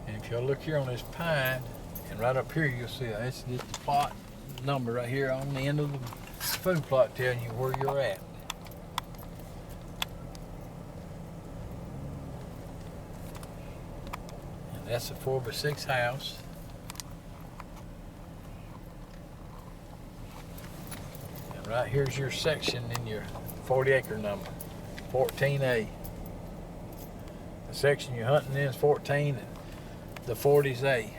And if you'll look here on this pine, and right up here you'll see that's just the plot number right here on the end of the food plot telling you where you're at. And that's a 4x6 house. And right here's your section in your 40-acre number, 14A. The section you're hunting in is 14 and the 40's A.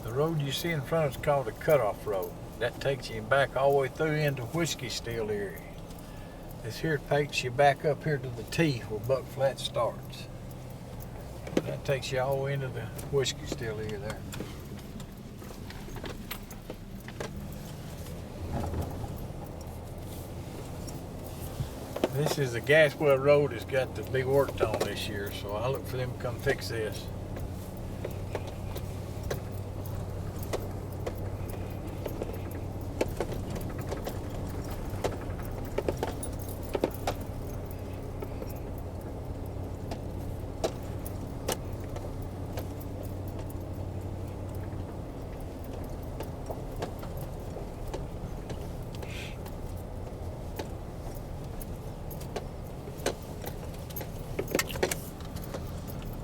The road you see in front is called a cutoff road. That takes you back all the way through into Whiskey Still area. This here takes you back up here to the T where Buck Flats starts. That takes you all the way into the Whiskey Still area there. This is the gas well road that's got to be worked on this year, so I look for them to come fix this.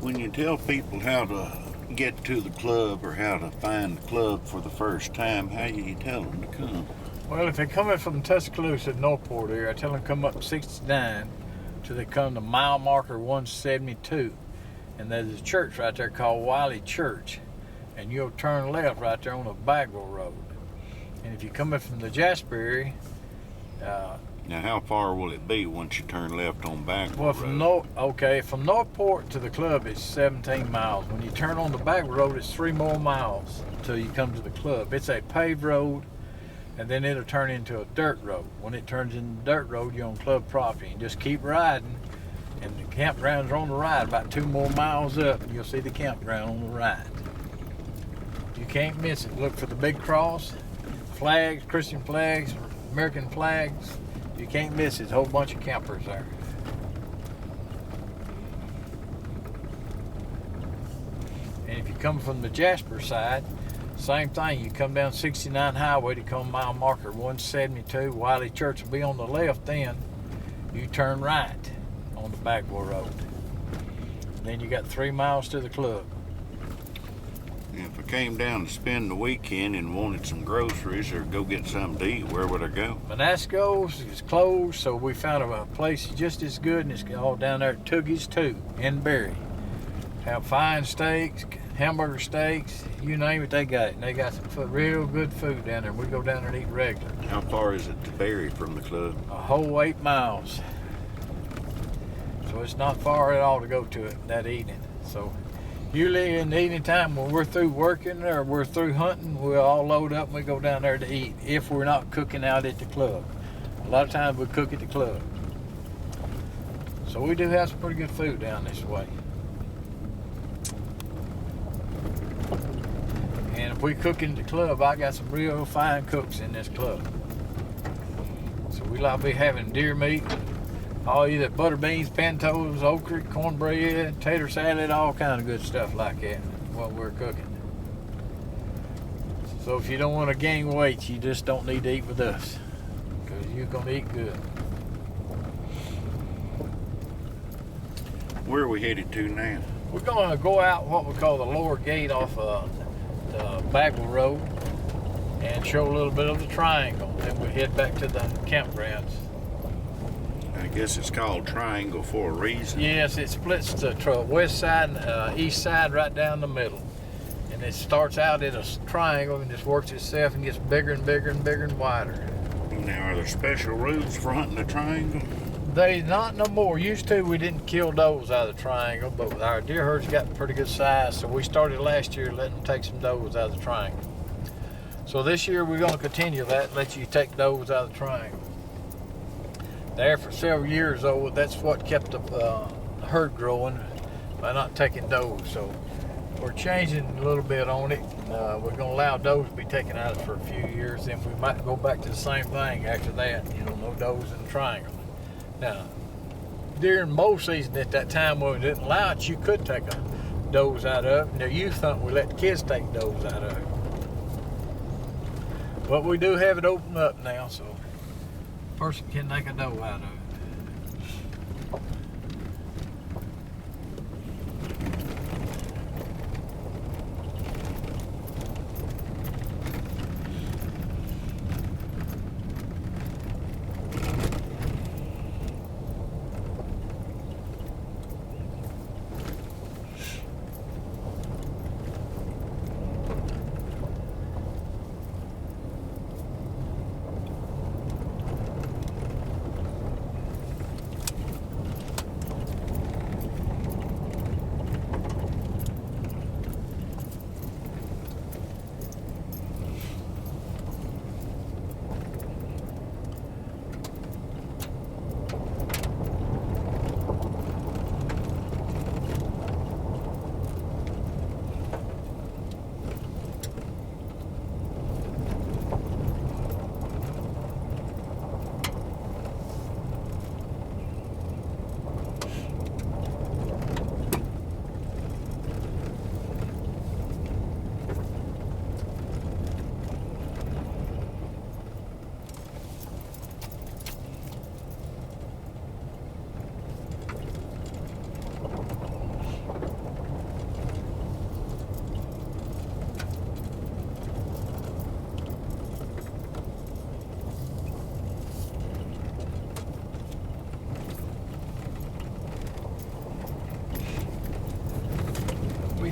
When you tell people how to get to the club or how to find the club for the first time, how do you tell them to come? Well, if they're coming from Tuscaloosa, Northport area, I tell them to come up 69 till they come to mile marker 172. And there's a church right there called Wiley Church. And you'll turn left right there on the Bagwell Road. And if you're coming from the Jasper area, Now, how far will it be once you turn left on Bagwell Road? From Northport to the club it's 17 miles. When you turn on the Bagwell Road, it's 3 more miles until you come to the club. It's a paved road, and then it'll turn into a dirt road. When it turns into dirt road, you're on club property, and just keep riding. And the campgrounds are on the right, about 2 more miles up, and you'll see the campground on the right. You can't miss it. Look for the big cross, flags, Christian flags, American flags. You can't miss it. There's a whole bunch of campers there. And if you come from the Jasper side, same thing. You come down 69 Highway to come mile marker 172. Wiley Church will be on the left then. You turn right on the Bagwell Road. Then you got 3 miles to the club. If I came down to spend the weekend and wanted some groceries or go get something to eat, where would I go? Manasco's is closed, so we found a place just as good, and it's all down there at Toogie's too, in Berry. Have fine steaks, hamburger steaks, you name it, they got it. And they got some real good food down there. We go down there and eat regular. How far is it to Berry from the club? A whole 8 miles. So it's not far at all to go to it that evening. So Usually in the evening time when we're through working or we're through hunting, we'll all load up and we go down there to eat if we're not cooking out at the club. A lot of times we cook at the club. So we do have some pretty good food down this way. And if we cook in the club, I got some real fine cooks in this club. So we like to be having deer meat, all either butter beans, pintos, okra, cornbread, tater salad, all kind of good stuff like that while we're cooking. So if you don't want to gain weight, you just don't need to eat with us, because you're going to eat good. Where are we headed to now? We're going to go out what we call the lower gate off the Bagwell Road and show a little bit of the triangle. Then we head back to the campgrounds. I guess it's called Triangle for a reason. Yes, it splits the west side and east side right down the middle. And it starts out at a triangle and just works itself and gets bigger and bigger and bigger and wider. Now, are there special rules for hunting a triangle? They not no more. Used to, we didn't kill does out of the triangle, but our deer herds got pretty good size, so we started last year letting them take some does out of the triangle. So this year we're going to continue that, let you take does out of the triangle. There for several years, though, that's what kept the herd growing, by not taking does. So we're changing a little bit on it. We're going to allow does to be taken out for a few years, then we might go back to the same thing after that. You know, no does in the triangle. Now, during mow season at that time when we didn't allow it, you could take a does out of it. Now, youth hunt, we let the kids take does out of it. But we do have it open up now, so a person can take a doe out of it.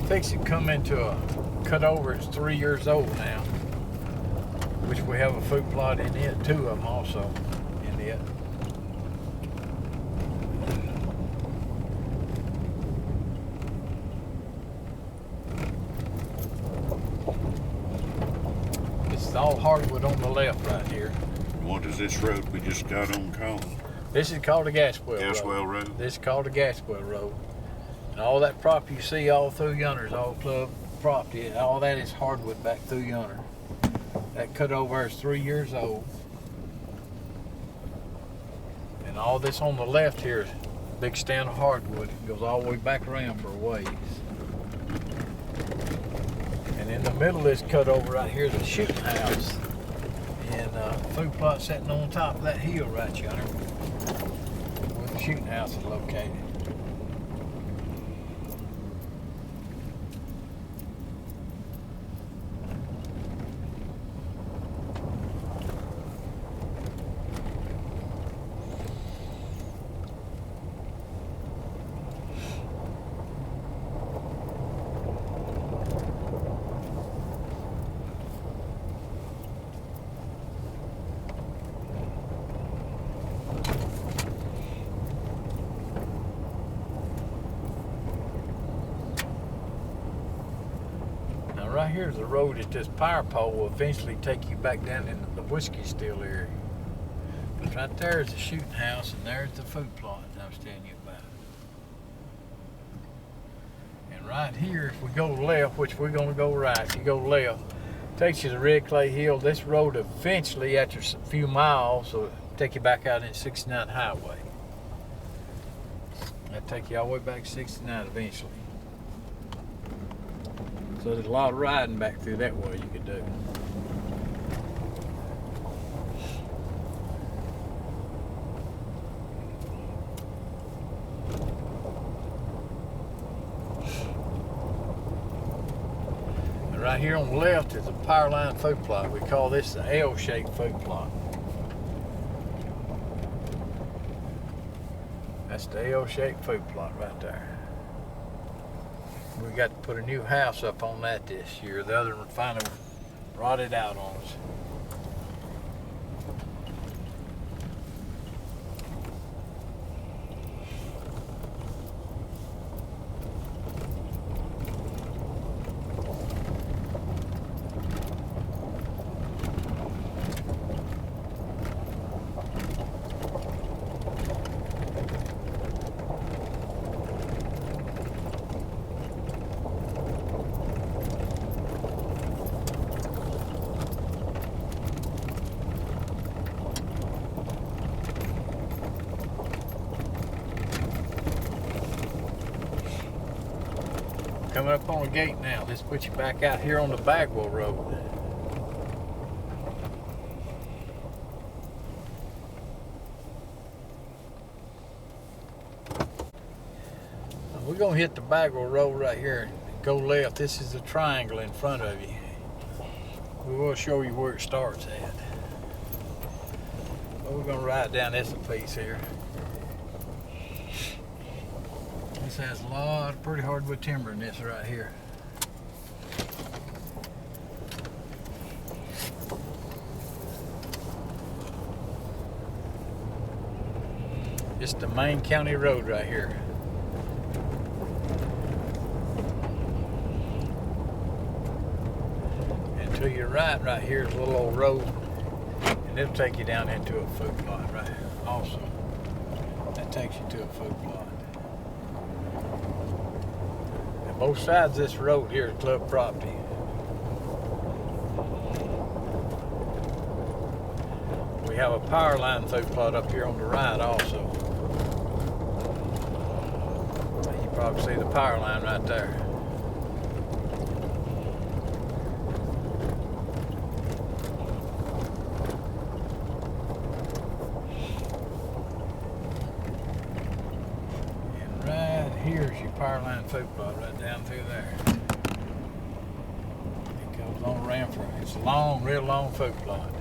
Fix it come into a cut over. It's 3 years old now, which we have a food plot in it, 2 of them also in it. It's all hardwood on the left right here. What is this road we just got on called? This is called the Gaswell Road. Gaswell Road? This is called the Gaswell Road. And all that property you see all through yonder is all club property. All that is hardwood back through yonder. That cut over is 3 years old. And all this on the left here is a big stand of hardwood. It goes all the way back around for a ways. And in the middle of this cut over right here is a shooting house. And food plot sitting on top of that hill right yonder, where the shooting house is located. right here is the road that this power pole will eventually take you back down into the whiskey still area. But right there is the shooting house, and there's the food plot that I was telling you about. And right here, if we go left, which we're going to go right, if you go left, takes you to Red Clay Hill. This road eventually, after a few miles, will take you back out in 69 Highway. That'll take you all the way back to 69 eventually. So there's a lot of riding back through that way you could do. And right here on the left is a power line food plot. We call this the L-shaped food plot. That's the L-shaped food plot right there. We got to put a new house up on that this year. The other one finally rotted out on us. Coming up on the gate now. This puts you back out here on the Bagwell Road. We're gonna hit the Bagwell Road right here and go left. This is the triangle in front of you. We will show you where it starts at. But we're gonna ride down this a piece here. This has a lot of pretty hardwood timber in this right here. It's the main county road right here. And to your right here is a little old road, and it'll take you down into a food plot right here also. That takes you to a food plot. Both sides of this road here is club property. We have a power line food plot up here on the right also. You probably see the power line right there. Here's your power line food plot right down through there. It goes on around for it's a long, real long food plot.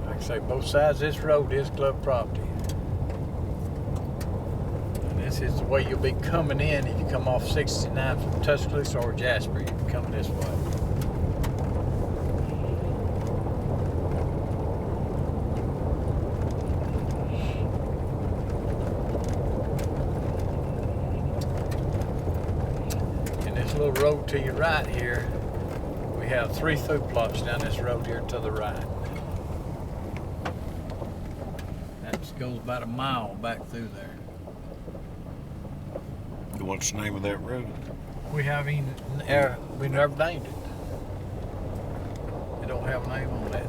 Like I say, both sides of this road is club property. This is the way you'll be coming in if you come off 69 from Tuscaloosa or Jasper. You'll be coming this way. And this little road to your right here, we have 3 food plots down this road here to the right. That just goes about a mile back through there. What's the name of that road? We never named it. It don't have a name on that.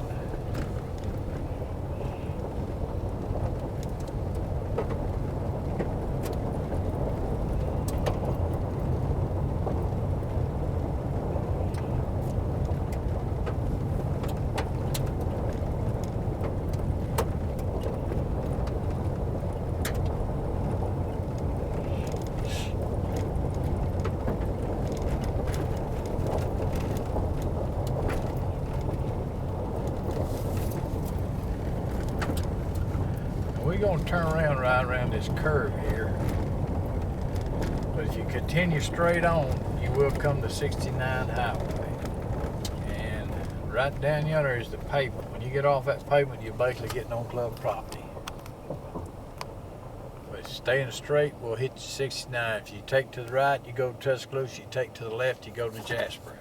We're going to turn around right around this curve here. But if you continue straight on, you will come to 69 Highway. And right down yonder is the pavement. When you get off that pavement, you're basically getting on club property. But staying straight will hit you 69. If you take to the right, you go to Tuscaloosa. You take to the left, you go to Jasper.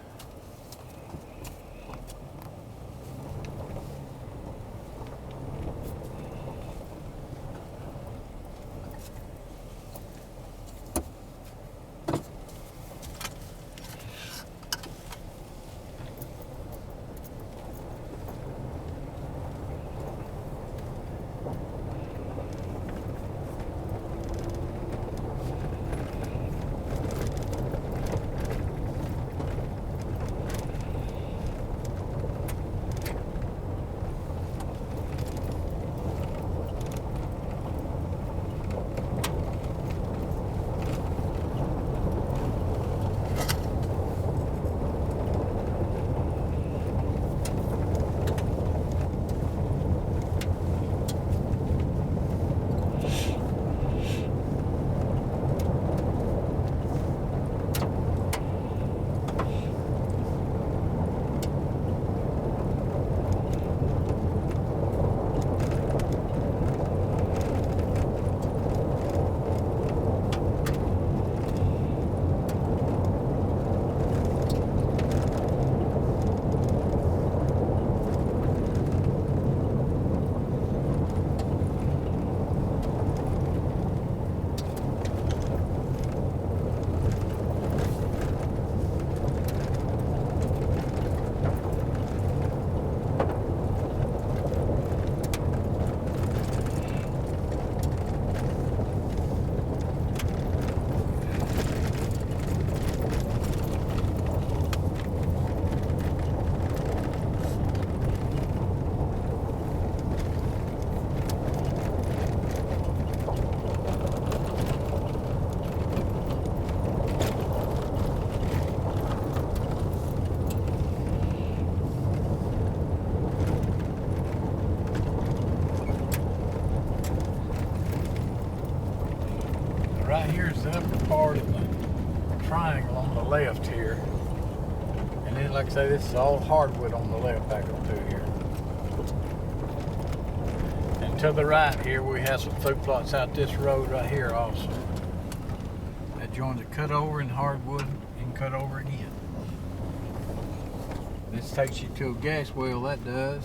Right here is the upper part of the triangle on the left here. And then, like I say, this is all hardwood on the left back up through here. And to the right here, we have some food plots out this road right here also. That joins a cut over in hardwood and cut over again. This takes you to a gas well, that does.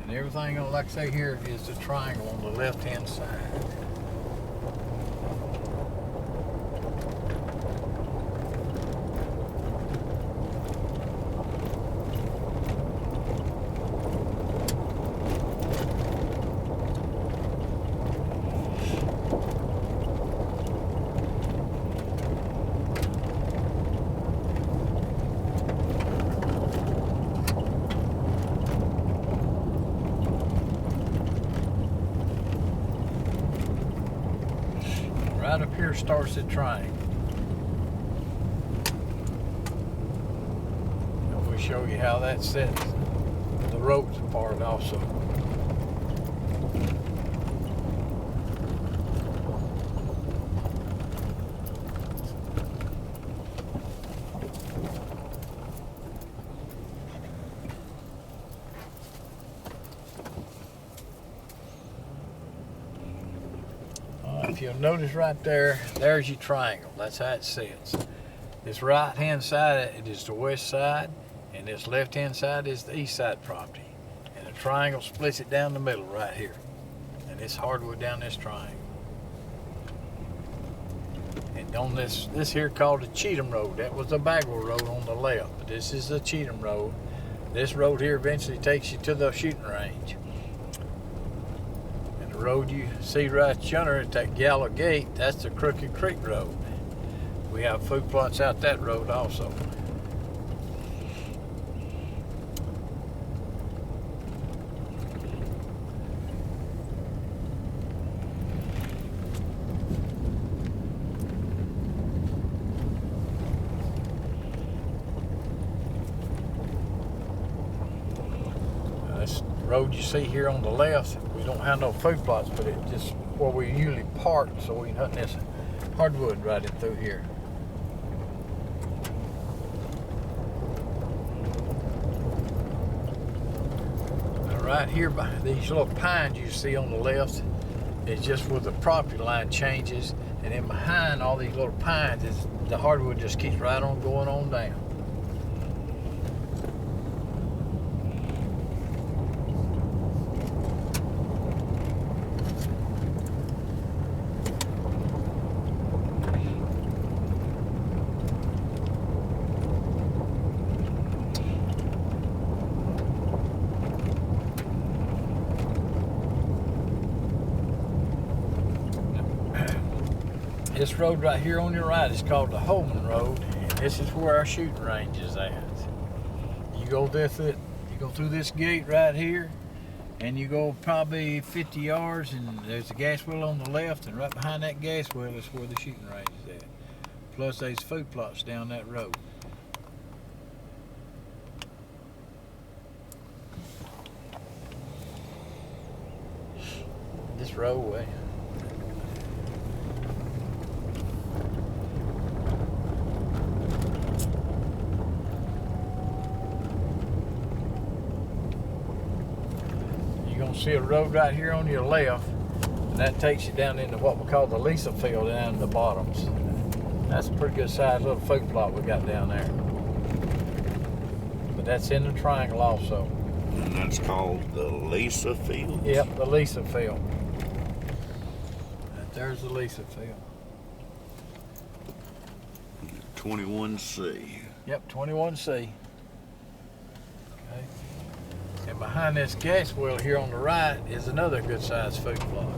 And everything, like I say here, is the triangle on the left-hand side. Right up here starts the triangle. And we'll show you how that sets the roads apart also. If you'll notice right there, there's your triangle. That's how it sits. This right-hand side, it is the west side, and this left-hand side is the east side property. And the triangle splits it down the middle right here. And it's hardwood down this triangle. And on this here called the Cheatham Road. That was the Bagwell Road on the left, but this is the Cheatham Road. This road here eventually takes you to the shooting range. The road you see right yonder at that Gallo Gate, that's the Crooked Creek Road. We have food plots out that road also. This road you see here on the left, we don't have no food plots, but it's just where we usually park so we can hunt this hardwood right in through here. right here by these little pines you see on the left is just where the property line changes, and then behind all these little pines is the hardwood just keeps right on going on down. This road right here on your right is called the Holman Road, and this is where our shooting range is at. You go through this gate right here, and you go probably 50 yards, and there's a gas well on the left, and right behind that gas well is where the shooting range is at. Plus, there's food plots down that road. This roadway. See a road right here on your left, and that takes you down into what we call the Lisa field down in the bottoms. That's a pretty good sized little food plot we got down there. But that's in the triangle also. And that's called the Lisa Field? Yep, the Lisa field. Right there's the Lisa field. 21C. Yep, 21C. Okay. And behind this gas well here on the right is another good sized food plot.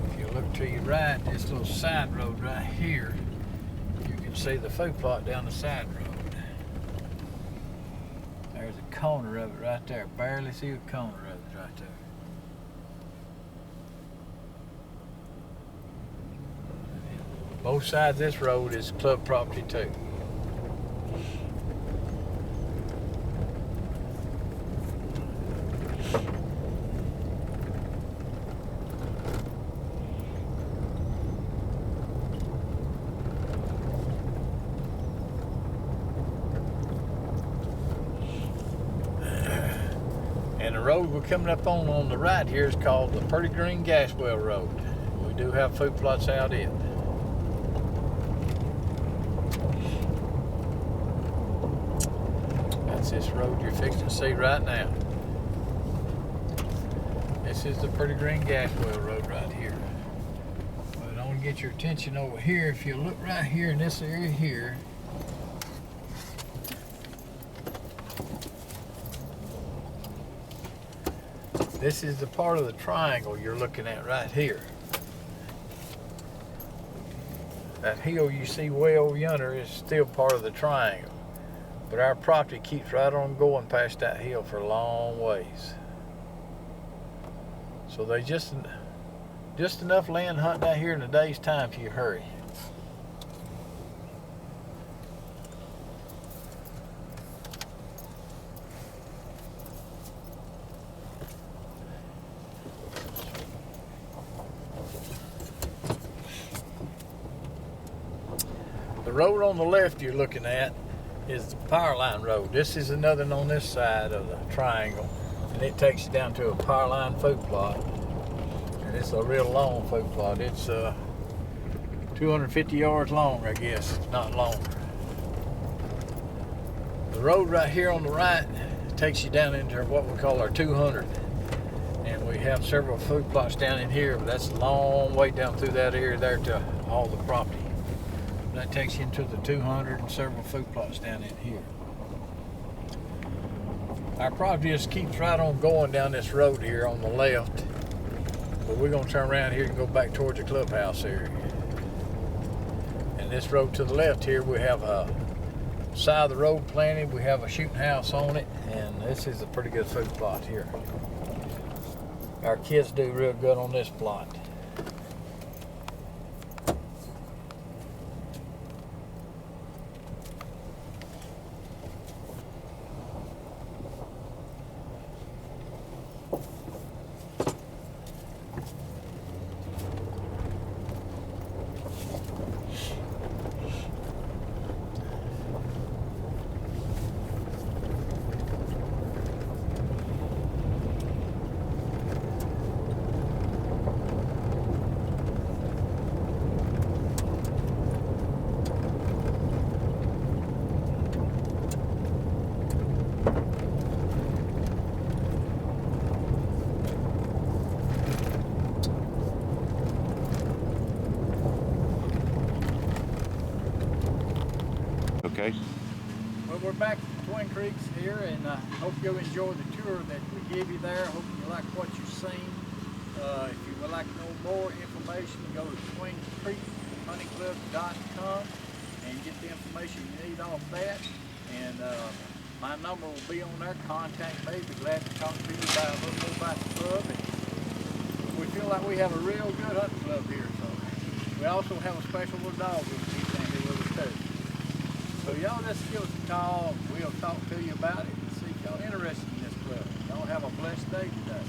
If you look to your right, this little side road right here, you can see the food plot down the side road. There's a corner of it right there. Barely see a corner of it right there. Both sides of this road is club property too. And the road we're coming up on the right here is called the Purdy Green Gas Well Road. We do have food plots out it. This road you're fixing to see right now. This is the Purdy Green Gas Well Road right here. But I want to get your attention over here. If you look right here in this area here, this is the part of the triangle you're looking at right here. That hill you see way over yonder is still part of the triangle. But our property keeps right on going past that hill for a long ways. So there's just enough land hunting out here in a day's time if you hurry. The road on the left you're looking at is the Power Line Road. This is another one on this side of the triangle, and it takes you down to a Power Line food plot, and it's a real long food plot. It's 250 yards long, I guess. It's not longer. The road right here on the right takes you down into what we call our 200, and we have several food plots down in here, but that's a long way down through that area there to all the property. That takes you into the 200 and several food plots down in here. Our property just keeps right on going down this road here on the left, but we're going to turn around here and go back towards the clubhouse area. And this road to the left here, we have a side of the road planted, we have a shooting house on it, and this is a pretty good food plot here. Our kids do real good on this plot. Okay. Well, we're back at Twin Creeks here, and hope you'll enjoy the tour that we give you there. Hope you like what you've seen. If you would like to know more information, go to twincreekhuntingclub.com and get the information you need off that. And my number will be on there. Contact me. Be glad to talk to you about a little more about the club. And we feel like we have a real good hunting club here. So we also have a special little dog with us here with us too. So y'all just give us a call. We'll talk to you about it and see if y'all interested in this club. Y'all have a blessed day today.